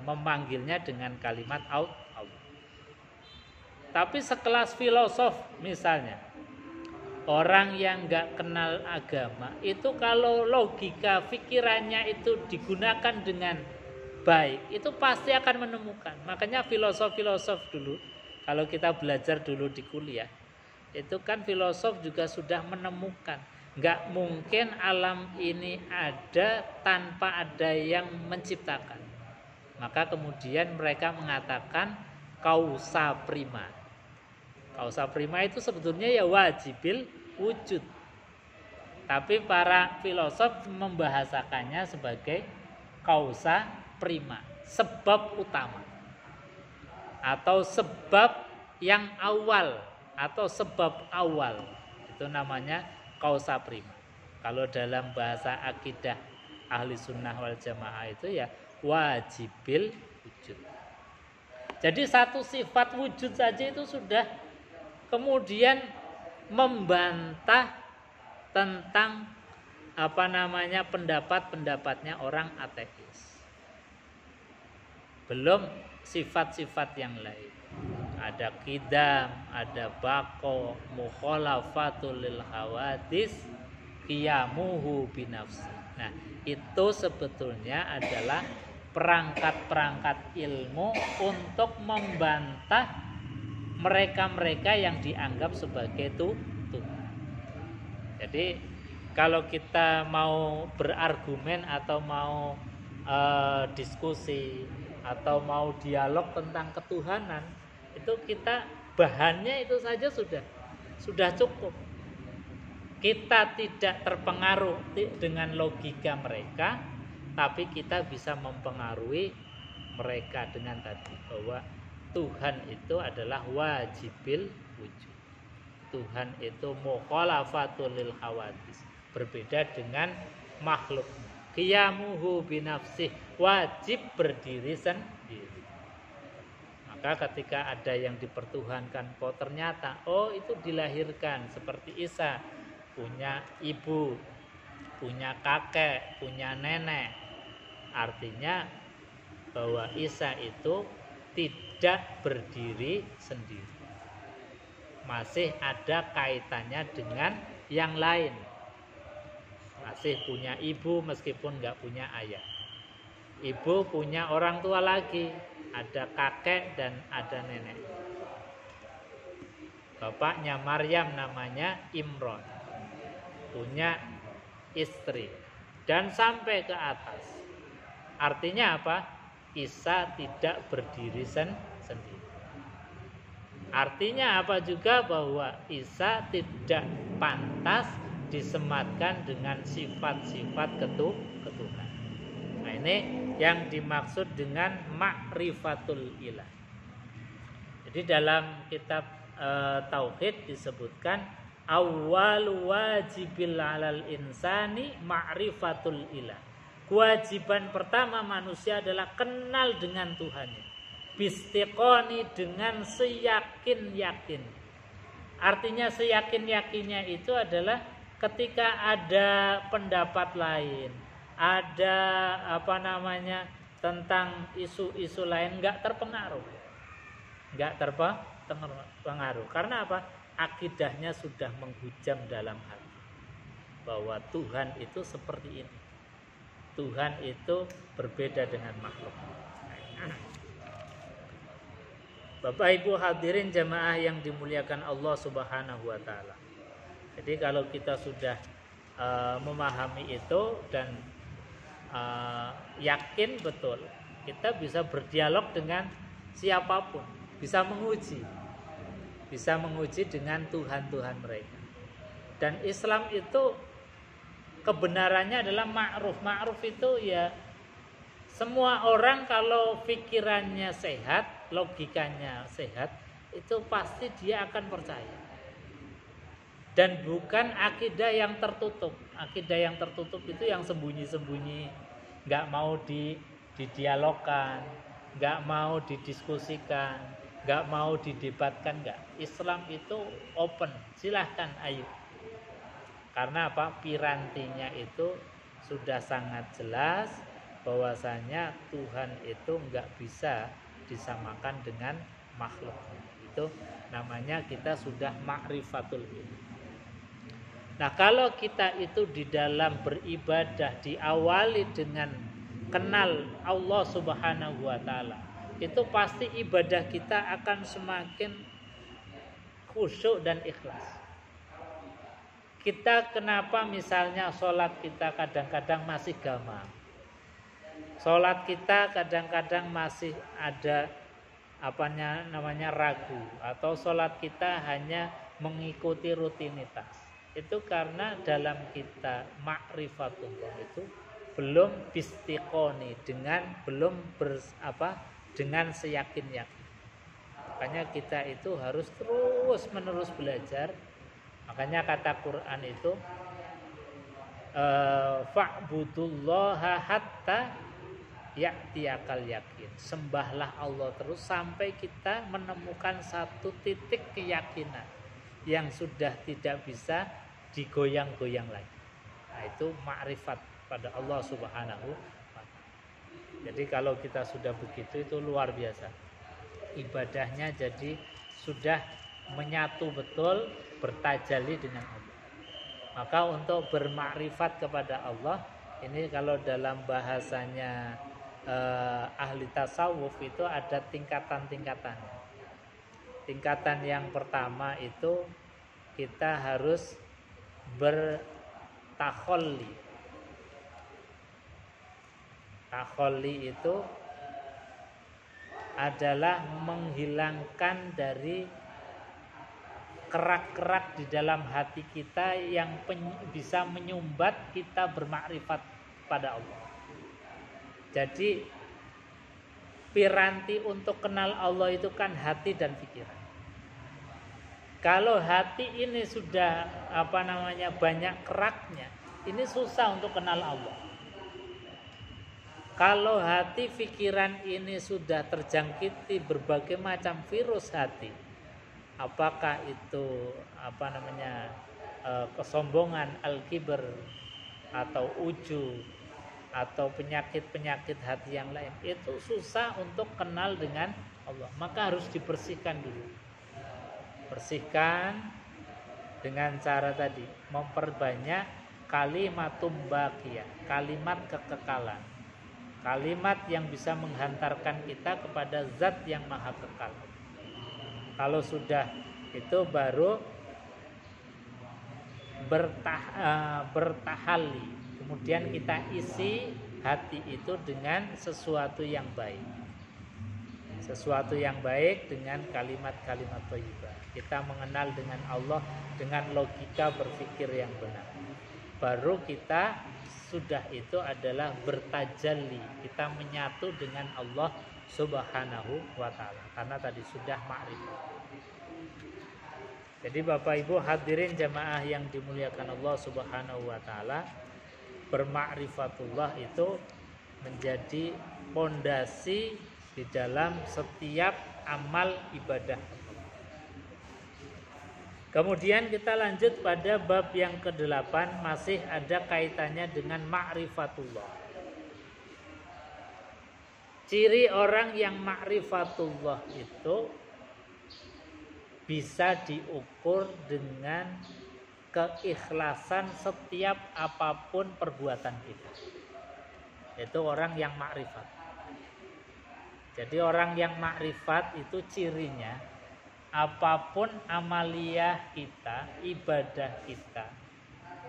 memanggilnya dengan kalimat Allah. Tapi sekelas filosof misalnya, orang yang nggak kenal agama itu kalau logika pikirannya itu digunakan dengan baik, itu pasti akan menemukan. Makanya filosof dulu, kalau kita belajar dulu di kuliah, itu kan filosof juga sudah menemukan nggak mungkin alam ini ada tanpa ada yang menciptakan. Maka kemudian mereka mengatakan causa prima. Causa prima itu sebetulnya ya wajibil wujud. Tapi para filosof membahasakannya sebagai causa prima, sebab utama. Atau sebab yang awal, atau sebab awal. Itu namanya causa prima. Kalau dalam bahasa akidah ahli sunnah wal jamaah itu ya wajibil wujud. Jadi satu sifat wujud saja itu sudah kemudian membantah tentang pendapat-pendapatnya orang ateis. Belum sifat-sifat yang lain. Ada qidam, ada baqo, mukhalafatul lil hawadis, qiyamuhu binafsi. Nah, itu sebetulnya adalah perangkat-perangkat ilmu untuk membantah mereka-mereka yang dianggap sebagai Tuhan. Jadi kalau kita mau berargumen atau mau diskusi atau mau dialog tentang ketuhanan, itu kita bahannya itu saja sudah cukup. Kita tidak terpengaruh dengan logika mereka, tapi kita bisa mempengaruhi mereka dengan tadi bahwa Tuhan itu adalah wajibil wujud. Tuhan itu mukhalafatul lil hawadis, berbeda dengan makhluk. Qiyamuhu binafsih, wajib berdiri sendiri. Maka ketika ada yang dipertuhankan, kok ternyata itu dilahirkan seperti Isa, punya ibu, punya kakek, punya nenek. Artinya bahwa Isa itu tidak berdiri sendiri, masih ada kaitannya dengan yang lain, masih punya ibu meskipun nggak punya ayah. Ibu punya orang tua lagi, ada kakek dan ada nenek. Bapaknya Maryam namanya Imron, punya istri, dan sampai ke atas. Artinya apa? Isa tidak berdiri sendiri. Artinya apa juga bahwa Isa tidak pantas disematkan dengan sifat-sifat ketuhanan. Nah, ini yang dimaksud dengan ma'rifatul ilah. Jadi dalam kitab tauhid disebutkan awwal wajibil 'alal insani ma'rifatul ilah. Kewajiban pertama manusia adalah kenal dengan Tuhannya. Bistiqoni, dengan seyakin-yakin. Artinya seyakin-yakinnya itu adalah ketika ada pendapat lain, ada tentang isu-isu lain, nggak terpengaruh. Karena apa? Akidahnya sudah menghujam dalam hati bahwa Tuhan itu seperti ini. Tuhan itu berbeda dengan makhluk. Bapak Ibu hadirin jamaah yang dimuliakan Allah Subhanahu wa taala. Jadi kalau kita sudah memahami itu dan yakin betul, kita bisa berdialog dengan siapapun, bisa menguji dengan Tuhan-Tuhan mereka. Dan Islam itu kebenarannya adalah ma'ruf. Ma'ruf itu ya semua orang kalau pikirannya sehat, logikanya sehat, itu pasti dia akan percaya. Dan bukan akidah yang tertutup. Akidah yang tertutup itu yang sembunyi-sembunyi, nggak mau didialogkan, nggak mau didiskusikan, nggak mau didebatkan, nggak. Islam itu open, silahkan ayo. Karena apa? Pirantinya itu sudah sangat jelas bahwasanya Tuhan itu enggak bisa disamakan dengan makhluk. Itu namanya kita sudah ma'rifatul ilmi. Nah, kalau kita itu di dalam beribadah diawali dengan kenal Allah Subhanahu wa taala, itu pasti ibadah kita akan semakin khusyuk dan ikhlas. Kita kenapa misalnya sholat kita kadang-kadang masih gamang, sholat kita kadang-kadang masih ada ragu, atau sholat kita hanya mengikuti rutinitas. Itu karena dalam kita ma'rifatullah itu belum bistiqoni, dengan seyakin-yakin. Makanya kita itu harus terus menerus belajar. Makanya kata Quran itu fa'budullaha hatta ya'tiyakal yakin. Sembahlah Allah terus sampai kita menemukan satu titik keyakinan yang sudah tidak bisa digoyang-goyang lagi. Nah, itu ma'rifat pada Allah Subhanahu wa ta'ala. Jadi kalau kita sudah begitu itu luar biasa. Ibadahnya jadi sudah menyatu betul, bertajalli dengan Allah. Maka untuk bermakrifat kepada Allah, ini kalau dalam bahasanya ahli tasawuf itu ada tingkatan-tingkatan. Tingkatan yang pertama itu kita harus bertakholli. Takholli itu adalah menghilangkan dari kerak-kerak di dalam hati kita yang bisa menyumbat kita bermakrifat pada Allah. Jadi piranti untuk kenal Allah itu kan hati dan pikiran. Kalau hati ini sudah banyak keraknya, ini susah untuk kenal Allah. Kalau hati pikiran ini sudah terjangkiti berbagai macam virus hati, apakah itu kesombongan, al-kibr, atau ujub, atau penyakit-penyakit hati yang lain, itu susah untuk kenal dengan Allah. Maka harus dibersihkan dulu. Bersihkan dengan cara tadi, memperbanyak kalimatum baqiyah, kalimat kekekalan. Kalimat yang bisa menghantarkan kita kepada zat yang maha kekal. Kalau sudah itu baru bertahalli. Kemudian kita isi hati itu dengan sesuatu yang baik. Sesuatu yang baik dengan kalimat-kalimat thayyibah. Kita mengenal dengan Allah dengan logika berpikir yang benar. Baru kita sudah itu adalah bertajalli, kita menyatu dengan Allah Subhanahu wa ta'ala, karena tadi sudah ma'rifat. Jadi Bapak Ibu hadirin jamaah yang dimuliakan Allah Subhanahu wa ta'ala, bermakrifatullah itu menjadi pondasi di dalam setiap amal ibadah. Kemudian kita lanjut pada bab yang ke-8, masih ada kaitannya dengan ma'rifatullah. Ciri orang yang ma'rifatullah itu bisa diukur dengan keikhlasan setiap apapun perbuatan kita. Itu orang yang ma'rifat. Jadi orang yang ma'rifat itu cirinya apapun amaliyah kita, ibadah kita,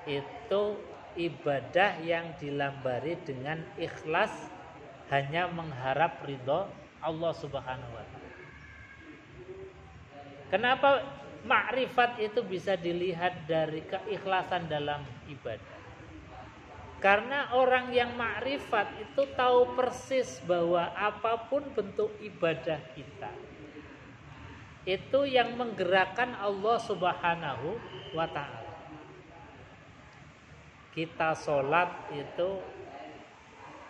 itu ibadah yang dilambari dengan ikhlas, hanya mengharap ridho Allah Subhanahu wa ta'ala. Kenapa makrifat itu bisa dilihat dari keikhlasan dalam ibadah? Karena orang yang makrifat itu tahu persis bahwa apapun bentuk ibadah kita, itu yang menggerakkan Allah Subhanahu wa ta'ala. Kita sholat itu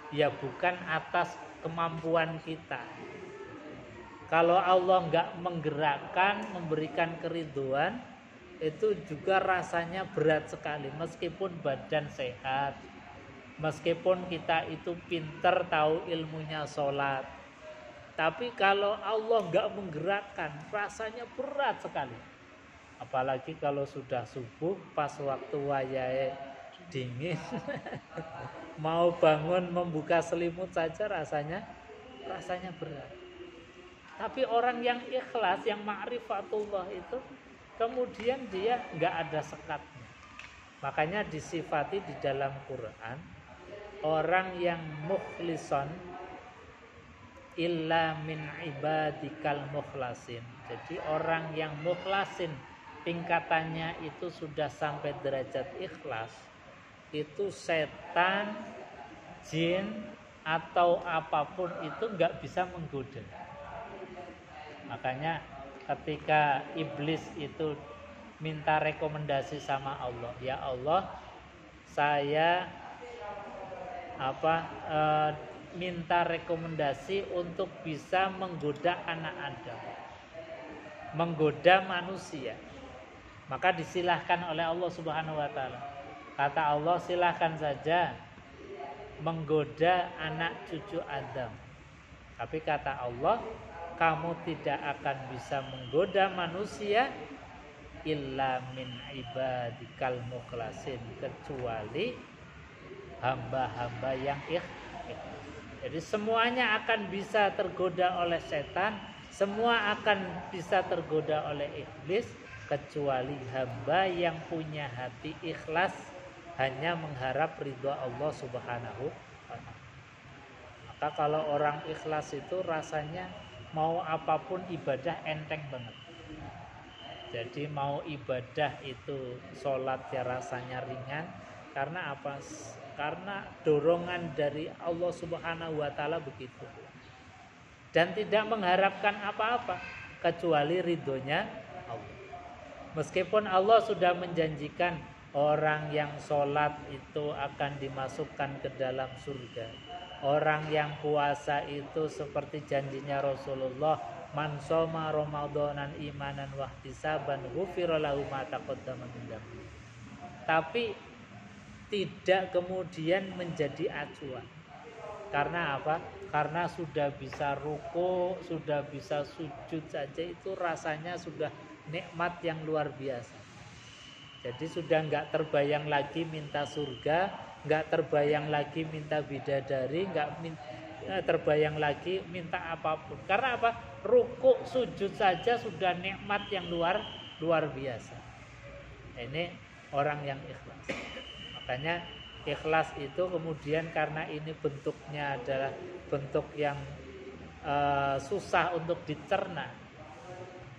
ya bukan atas kemampuan kita. Kalau Allah enggak menggerakkan, memberikan keridhaan, itu juga rasanya berat sekali. Meskipun badan sehat, meskipun kita itu pinter tahu ilmunya sholat, tapi kalau Allah enggak menggerakkan, rasanya berat sekali. Apalagi kalau sudah subuh, pas waktu wayahe dingin, mau bangun membuka selimut saja rasanya berat. Tapi orang yang ikhlas, yang ma'rifatullah itu, kemudian dia enggak ada sekatnya. Makanya disifati di dalam Quran, orang yang mukhlison illa min ibadikal mukhlasin. Jadi orang yang mukhlasin tingkatannya itu sudah sampai derajat ikhlas, itu setan, jin atau apapun itu enggak bisa menggoda. Makanya ketika iblis itu minta rekomendasi sama Allah, ya Allah, saya minta rekomendasi untuk bisa menggoda anak Adam, menggoda manusia. Maka disilahkan oleh Allah Subhanahu wa ta'ala. Kata Allah, silahkan saja menggoda anak cucu Adam. Tapi kata Allah, kamu tidak akan bisa menggoda manusia illa min ibadikal mukhlasin, kecuali hamba-hamba yang ikhlas. Jadi semuanya akan bisa tergoda oleh setan, semua akan bisa tergoda oleh iblis, kecuali hamba yang punya hati ikhlas, hanya mengharap ridha Allah Subhanahu wa ta'ala. Maka kalau orang ikhlas itu rasanya mau apapun ibadah enteng banget. Jadi mau ibadah itu sholat ya rasanya ringan. Karena apa? Karena dorongan dari Allah Subhanahu wa ta'ala begitu. Dan tidak mengharapkan apa-apa kecuali ridhonya Allah. Meskipun Allah sudah menjanjikan orang yang sholat itu akan dimasukkan ke dalam surga. Orang yang puasa itu seperti janjinya Rasulullah, man shoma ramadanan imanan wahtisaban ghufira lahu ma taqaddama min dzambi. Tapi tidak kemudian menjadi acuan. Karena apa? Karena sudah bisa ruku, sudah bisa sujud saja itu rasanya sudah nikmat yang luar biasa. Jadi sudah enggak terbayang lagi minta surga, enggak terbayang lagi minta bidadari, enggak terbayang lagi minta apapun. Karena apa? Ruku, sujud saja sudah nikmat yang luar biasa. Ini orang yang ikhlas. Makanya ikhlas itu kemudian karena ini bentuknya adalah bentuk yang susah untuk dicerna.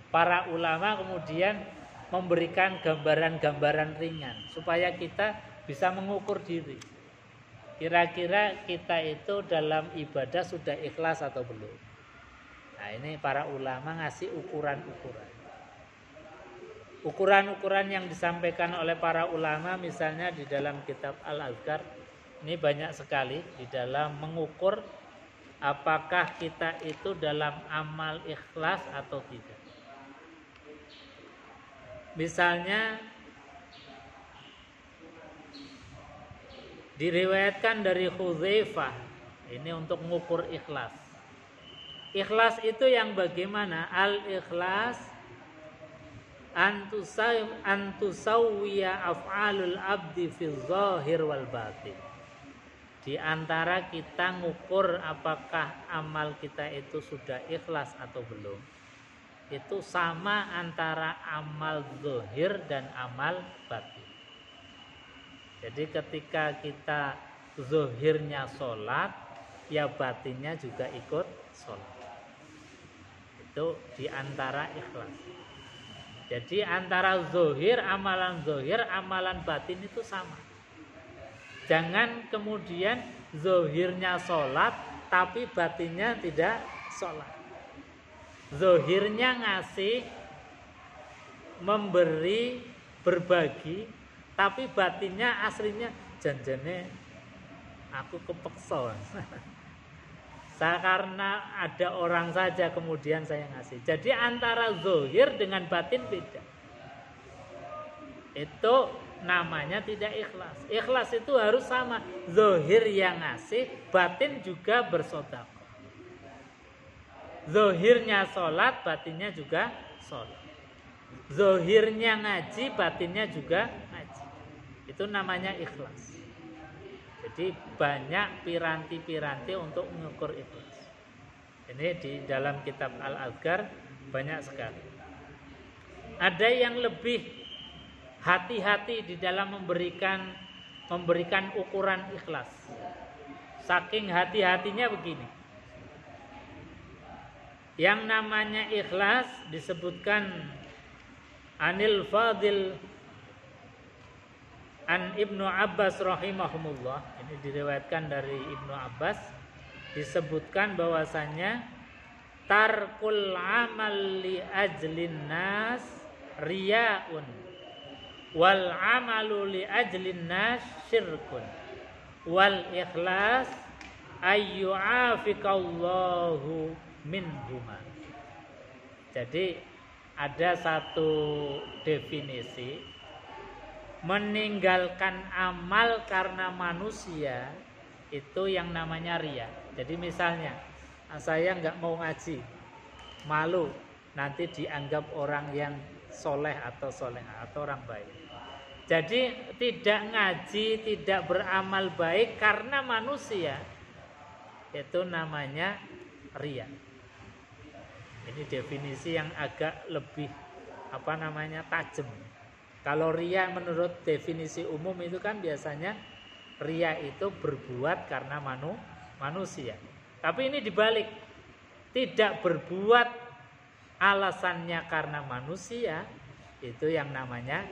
Para ulama kemudian memberikan gambaran-gambaran ringan supaya kita bisa mengukur diri. Kira-kira kita itu dalam ibadah sudah ikhlas atau belum? Nah, ini para ulama ngasih ukuran-ukuran. Ukuran-ukuran yang disampaikan oleh para ulama misalnya di dalam kitab Al-Azkar ini banyak sekali di dalam mengukur apakah kita itu dalam amal ikhlas atau tidak. Misalnya diriwayatkan dari Hudzaifah ini untuk mengukur ikhlas. Ikhlas itu yang bagaimana? Al-ikhlas antusawwiya af'alul abdi fi zahir wal batin. Di antara kita ngukur apakah amal kita itu sudah ikhlas atau belum, itu sama antara amal zahir dan amal batin. Jadi ketika kita zahirnya sholat, ya batinnya juga ikut sholat. Itu di antara ikhlas. Jadi antara zahir, amalan batin itu sama. Jangan kemudian zahirnya sholat, tapi batinnya tidak sholat. Zahirnya ngasih, memberi, berbagi, tapi batinnya aslinya janjane aku kepeksa. Karena ada orang saja kemudian saya ngasih. Jadi antara zahir dengan batin beda. Itu namanya tidak ikhlas. Ikhlas itu harus sama. Zahir yang ngasih, batin juga bersedekah. Zahirnya sholat, batinnya juga sholat. Zahirnya ngaji, batinnya juga ngaji. Itu namanya ikhlas. Jadi banyak piranti-piranti untuk mengukur ikhlas. Ini di dalam kitab Al-Azkar banyak sekali. Ada yang lebih hati-hati di dalam memberikan ukuran ikhlas. Saking hati-hatinya begini. Yang namanya ikhlas disebutkan Anil Fadil An Ibnu Abbas rahimahumullah, ini diriwayatkan dari Ibnu Abbas, disebutkan bahwasanya tarkul amal li ajlin nas riyaun wal amalu li ajlin nas syirkun wal ikhlas ayyu'afikallahu minhuma. Jadi ada satu definisi, meninggalkan amal karena manusia itu yang namanya ria. Jadi misalnya saya nggak mau ngaji, malu nanti dianggap orang yang soleh atau soleha atau orang baik. Jadi tidak ngaji, tidak beramal baik karena manusia, itu namanya ria. Ini definisi yang agak lebih tajam. Kalau ria menurut definisi umum itu kan biasanya ria itu berbuat karena manusia. Tapi ini dibalik. Tidak berbuat alasannya karena manusia, itu yang namanya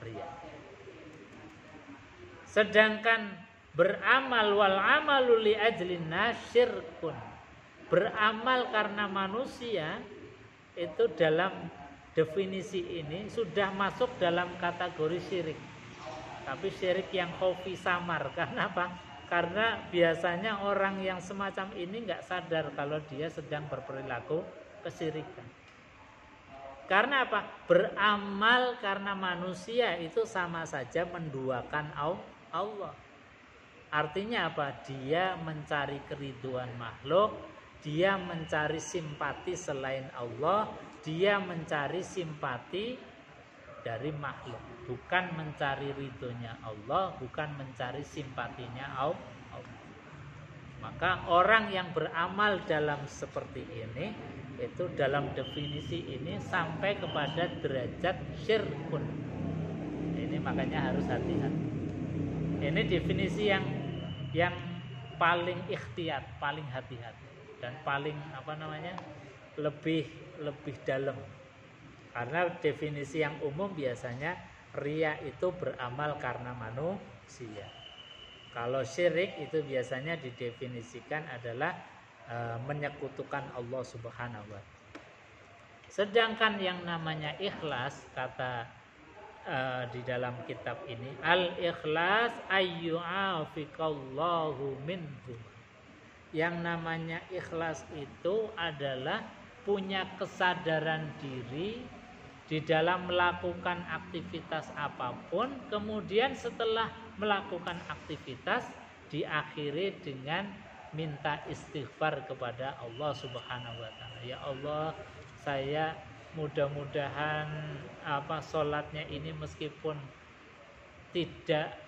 ria. Sedangkan beramal wal amalu li ajlin nasyirkun, beramal karena manusia, itu dalam definisi ini sudah masuk dalam kategori syirik. Tapi syirik yang khafi samar. Karena apa? Karena biasanya orang yang semacam ini nggak sadar kalau dia sedang berperilaku kesyirikan. Karena apa? Beramal karena manusia itu sama saja menduakan Allah. Artinya apa? Dia mencari keriduan makhluk, dia mencari simpati selain Allah, dia mencari simpati dari makhluk, bukan mencari ridhonya Allah, bukan mencari simpatinya Allah. Maka orang yang beramal dalam seperti ini, itu dalam definisi ini sampai kepada derajat syirkun. Ini makanya harus hati-hati. Ini definisi yang paling ikhtiyat, paling hati-hati dan paling lebih dalam. Karena definisi yang umum biasanya ria itu beramal karena manusia. Kalau syirik itu biasanya didefinisikan adalah menyekutukan Allah Subhanahu wa taala. Sedangkan yang namanya ikhlas, kata di dalam kitab ini, al-ikhlas ayyu'afiqallahu minhum. Yang namanya ikhlas itu adalah punya kesadaran diri di dalam melakukan aktivitas apapun, kemudian setelah melakukan aktivitas diakhiri dengan minta istighfar kepada Allah Subhanahu wa taala. Ya Allah, saya mudah-mudahan sholatnya ini meskipun tidak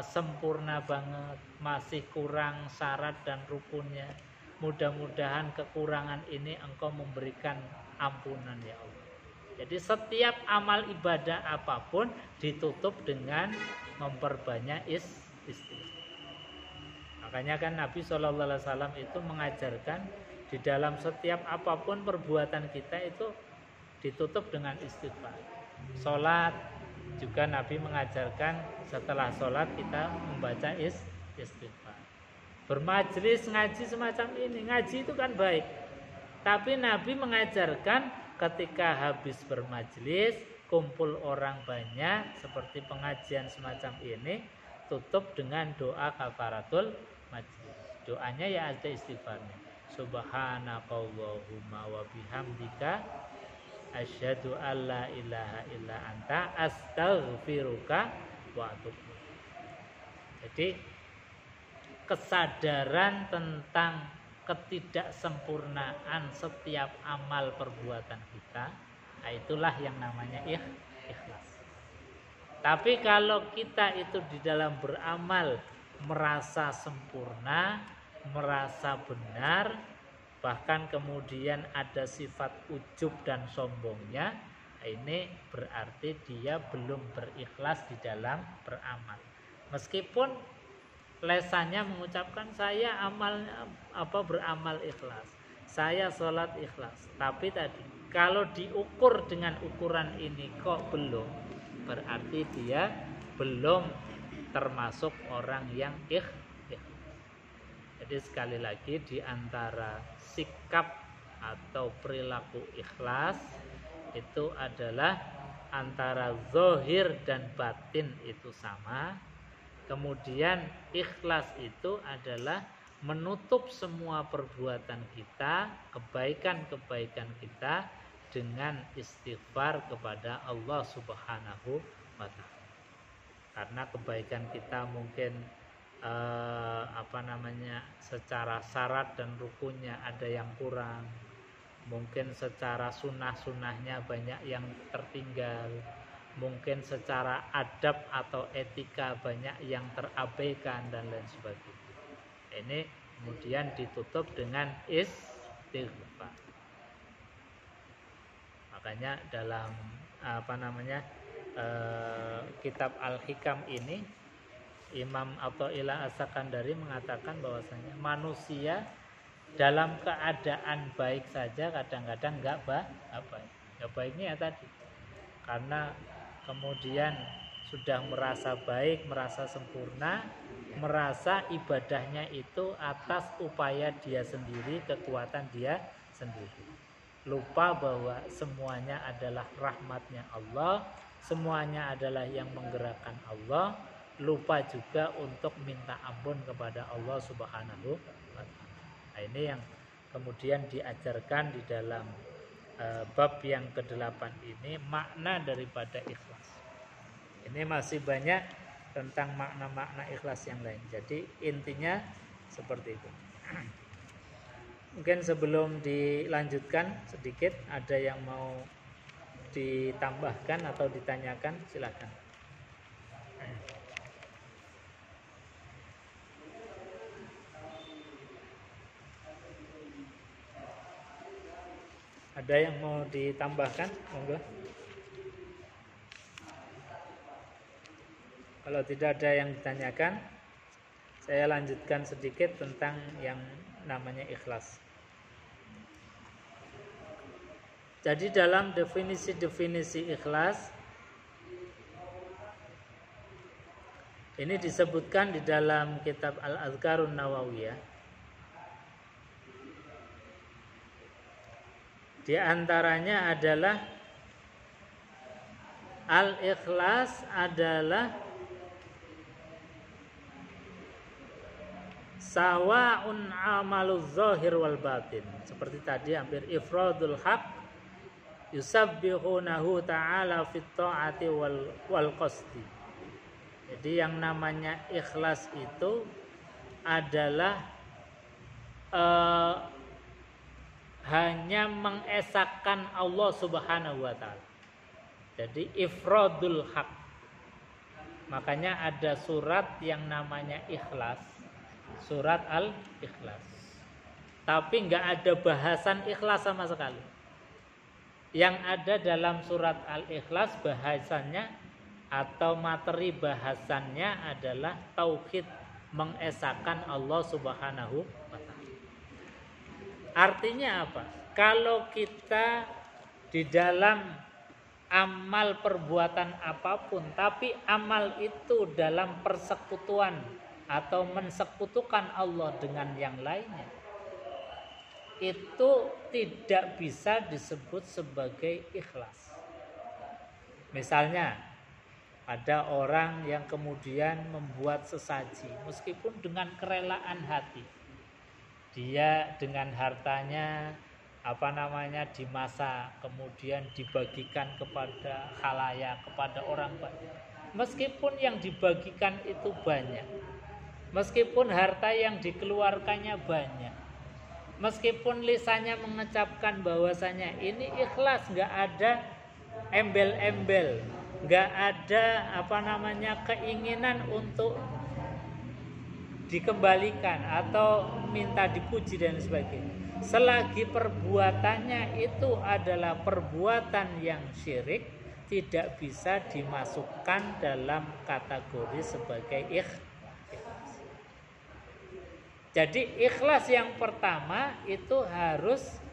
sempurna banget, masih kurang syarat dan rukunnya. Mudah-mudahan kekurangan ini Engkau memberikan ampunan ya Allah. Jadi setiap amal ibadah apapun ditutup dengan memperbanyak istighfar. Makanya kan Nabi SAW itu mengajarkan di dalam setiap apapun perbuatan kita itu ditutup dengan istighfar. Sholat juga Nabi mengajarkan setelah sholat kita membaca istighfar. Bermajlis ngaji semacam ini, ngaji itu kan baik. Tapi Nabi mengajarkan ketika habis bermajlis, kumpul orang banyak seperti pengajian semacam ini, tutup dengan doa kafaratul majlis. Doanya ya ada istighfarnya. Subhanakallahumma wa bihamdika asyhadu alla ilaha illa anta astaghfiruka wa atubu. Jadi kesadaran tentang ketidaksempurnaan setiap amal perbuatan kita, itulah yang namanya ikhlas. Tapi kalau kita itu di dalam beramal merasa sempurna, merasa benar, bahkan kemudian ada sifat ujub dan sombongnya, ini berarti dia belum berikhlas di dalam beramal. Meskipun lesannya mengucapkan saya beramal ikhlas, saya sholat ikhlas, tapi tadi kalau diukur dengan ukuran ini kok belum, berarti dia belum termasuk orang yang ikhlas. Jadi sekali lagi di antara sikap atau perilaku ikhlas itu adalah antara zahir dan batin itu sama. Kemudian ikhlas itu adalah menutup semua perbuatan kita, kebaikan-kebaikan kita dengan istighfar kepada Allah Subhanahu wa taala. Karena kebaikan kita mungkin secara syarat dan rukunnya ada yang kurang, mungkin secara sunnah-sunnahnya banyak yang tertinggal, mungkin secara adab atau etika banyak yang terabaikan dan lain sebagainya. Ini kemudian ditutup dengan istighfar. Makanya dalam kitab Al-Hikam ini Imam Athaillah As-Sakandari mengatakan bahwasanya manusia dalam keadaan baik saja kadang-kadang enggak baik. Ya baiknya ya tadi. Karena kemudian sudah merasa baik, merasa sempurna, merasa ibadahnya itu atas upaya dia sendiri, kekuatan dia sendiri. Lupa bahwa semuanya adalah rahmatnya Allah, semuanya adalah yang menggerakkan Allah. Lupa juga untuk minta ampun kepada Allah Subhanahu wa ta'ala. Nah, ini yang kemudian diajarkan di dalam bab yang ke-8 ini, makna daripada ikhlas. Ini masih banyak tentang makna-makna ikhlas yang lain. Jadi intinya seperti itu. Mungkin sebelum dilanjutkan sedikit, ada yang mau ditambahkan atau ditanyakan, silakan. Ada yang mau ditambahkan? Monggo. Kalau tidak ada yang ditanyakan, saya lanjutkan sedikit tentang yang namanya ikhlas. Jadi dalam definisi-definisi ikhlas ini disebutkan di dalam kitab Al-Adhkarun Nawawiyah. Di antaranya adalah al-ikhlas adalah sawa'un amaluz zahir wal batin. Seperti tadi hampir ifradul haq yusabbihunahu ta'ala fit ta'ati wal qasdi. Jadi yang namanya ikhlas itu adalah hanya mengesahkan Allah Subhanahu wa ta'ala. Jadi ifradul haq. Makanya ada surat yang namanya ikhlas, surat Al-Ikhlas. Tapi enggak ada bahasan ikhlas sama sekali. Yang ada dalam surat Al-Ikhlas bahasannya atau materi bahasannya adalah tauhid, mengesahkan Allah Subhanahu wa ta'ala. Artinya apa? Kalau kita di dalam amal perbuatan apapun, tapi amal itu dalam persekutuan atau mensekutukan Allah dengan yang lainnya, itu tidak bisa disebut sebagai ikhlas. Misalnya ada orang yang kemudian membuat sesaji meskipun dengan kerelaan hati. Dia dengan hartanya dimasak, kemudian dibagikan kepada khalayak, kepada orang banyak. Meskipun yang dibagikan itu banyak, meskipun harta yang dikeluarkannya banyak, meskipun lisannya mengecapkan bahwasanya ini ikhlas, nggak ada embel-embel, nggak ada keinginan untuk dikembalikan atau minta dipuji dan sebagainya. Selagi perbuatannya itu adalah perbuatan yang syirik, tidak bisa dimasukkan dalam kategori sebagai ikhlas. Jadi ikhlas yang pertama itu harus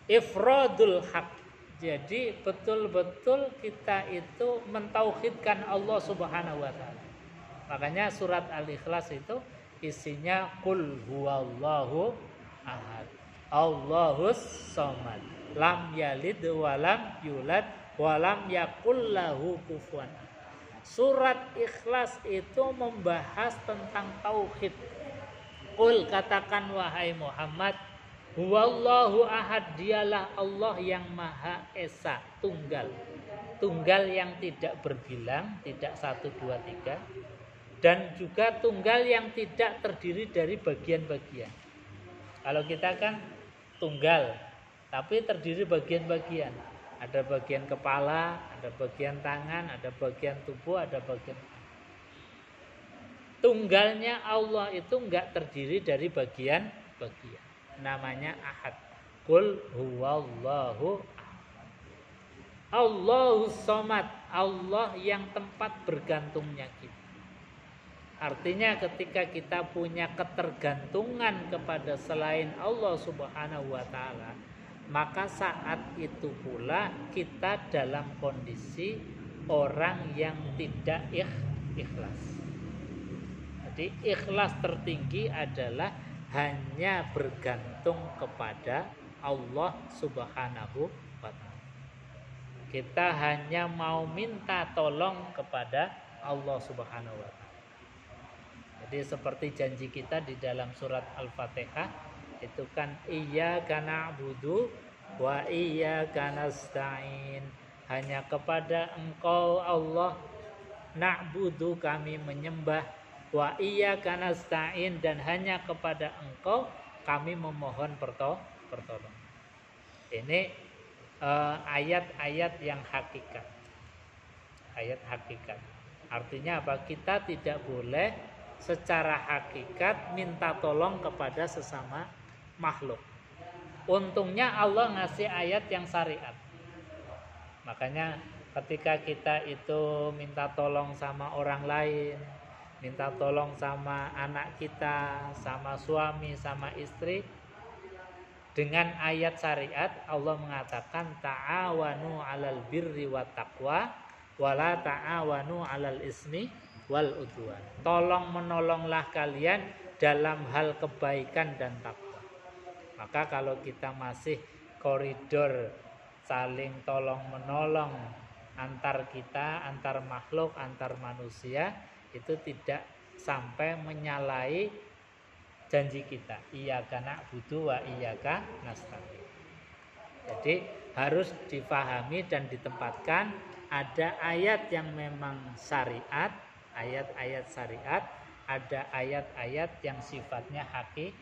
ifradul haq. Jadi betul-betul kita itu mentauhidkan Allah Subhanahu wa ta'ala. Makanya surat Al-Ikhlas itu isinya qul huwallahu ahad, Allahus somad, lam yalid walam yulad walam yakul lahu kufuwan. Surat Ikhlas itu membahas tentang tauhid. Qul, katakan wahai Muhammad, huwallahu ahad, dialah Allah yang maha esa, tunggal. Tunggal yang tidak berbilang, tidak 1, 2, 3. dan juga tunggal yang tidak terdiri dari bagian-bagian. Kalau kita kan tunggal, tapi terdiri bagian-bagian. Ada bagian kepala, ada bagian tangan, ada bagian tubuh, ada bagian. Tunggalnya Allah itu enggak terdiri dari bagian-bagian. Namanya ahad. Qul huwallahu ahad. Allahus somad. Allah yang tempat bergantungnya kita. Artinya ketika kita punya ketergantungan kepada selain Allah Subhanahu wa taala, maka saat itu pula kita dalam kondisi orang yang tidak ikhlas. Jadi ikhlas tertinggi adalah hanya bergantung kepada Allah Subhanahu wa taala. Kita hanya mau minta tolong kepada Allah Subhanahu wa taala. Jadi seperti janji kita di dalam surat Al-Fatihah itu kan iyyaka na'budu wa iyyaka nasta'in. Hanya kepada Engkau Allah na'budu kami menyembah, wa iyyaka nasta'in dan hanya kepada Engkau kami memohon pertolongan. Ini ayat-ayat yang hakikat. Ayat hakikat. Artinya apa? Kita tidak boleh secara hakikat minta tolong kepada sesama makhluk. Untungnya Allah ngasih ayat yang syariat. Makanya ketika kita itu minta tolong sama orang lain, minta tolong sama anak kita, sama suami, sama istri, dengan ayat syariat Allah mengatakan ta'awanu 'alal birri wat taqwa wala ta'awanu 'alal ismi wal udwan. Tolong menolonglah kalian dalam hal kebaikan dan takwa. Maka kalau kita masih koridor saling tolong menolong antar kita, antar makhluk, antar manusia, itu tidak sampai menyalahi janji kita. Iyyaka na'budu wa iyyaka nasta'in. Jadi harus difahami dan ditempatkan ada ayat yang memang syariat, ayat-ayat syariat, ada ayat-ayat yang sifatnya hakikat.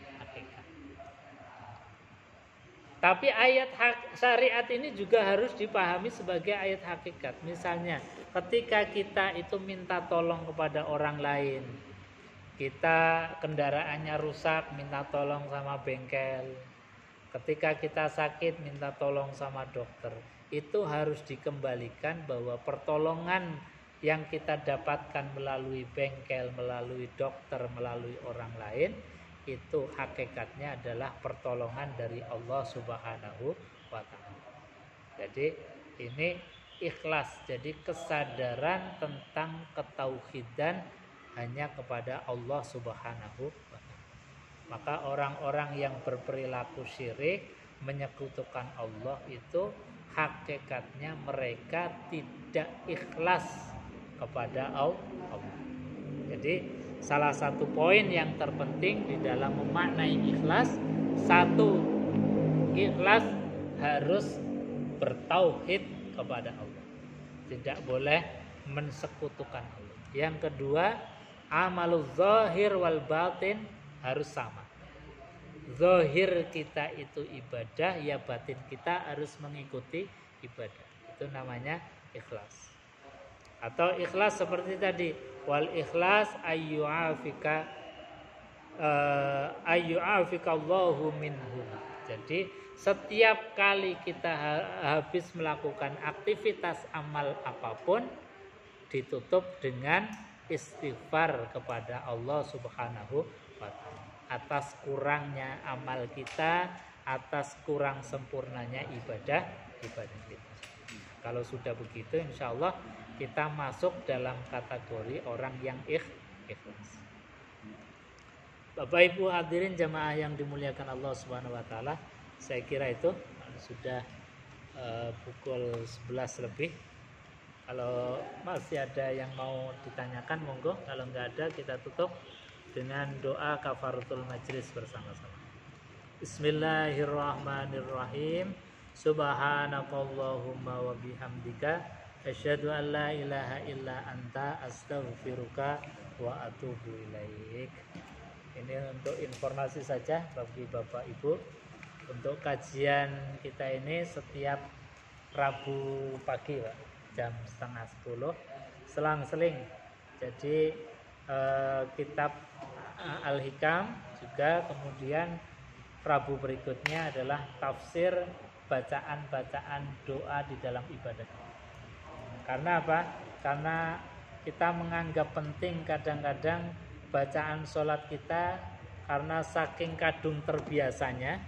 Tapi ayat syariat ini juga harus dipahami sebagai ayat hakikat. Misalnya, ketika kita itu minta tolong kepada orang lain, kita kendaraannya rusak, minta tolong sama bengkel. Ketika kita sakit, minta tolong sama dokter. Itu harus dikembalikan bahwa pertolongan yang kita dapatkan melalui bengkel, melalui dokter, melalui orang lain, itu hakikatnya adalah pertolongan dari Allah Subhanahu wa taala. Jadi ini ikhlas, jadi kesadaran tentang ketauhidan hanya kepada Allah Subhanahu wa taala. Maka orang-orang yang berperilaku syirik, menyekutukan Allah itu hakikatnya mereka tidak ikhlas kepada Allah. Jadi salah satu poin yang terpenting di dalam memaknai ikhlas, satu, ikhlas harus bertauhid kepada Allah. Tidak boleh mensekutukan Allah. Yang kedua, amalul zahir wal batin harus sama. Zahir kita itu ibadah, ya batin kita harus mengikuti ibadah. Itu namanya ikhlas. Atau ikhlas seperti tadi, wal ikhlas ayyu'afika Allahu minhu. Jadi setiap kali kita habis melakukan aktivitas amal apapun, ditutup dengan istighfar kepada Allah Subhanahu wa taala atas kurangnya amal kita, atas kurang sempurnanya ibadah kita. Kalau sudah begitu, insya Allah kita masuk dalam kategori orang yang ikhlas. Bapak Ibu hadirin jamaah yang dimuliakan Allah Subhanahu wa taala, saya kira itu sudah pukul 11 lebih. Kalau masih ada yang mau ditanyakan monggo, kalau nggak ada kita tutup dengan doa kafaratul majlis bersama-sama. Bismillahirrahmanirrahim. Subhanakallahumma wa bihamdika asyhadu an la ilaha illa anta astaghfiruka wa atubu ilaik. Ini untuk informasi saja bagi Bapak Ibu. Untuk kajian kita ini setiap Rabu pagi, Pak, jam 9:30 selang-seling. Jadi kitab Al-Hikam juga, kemudian Rabu berikutnya adalah tafsir bacaan-bacaan doa di dalam ibadah. Karena apa? Karena kita menganggap penting kadang-kadang bacaan sholat kita, karena saking kadung terbiasanya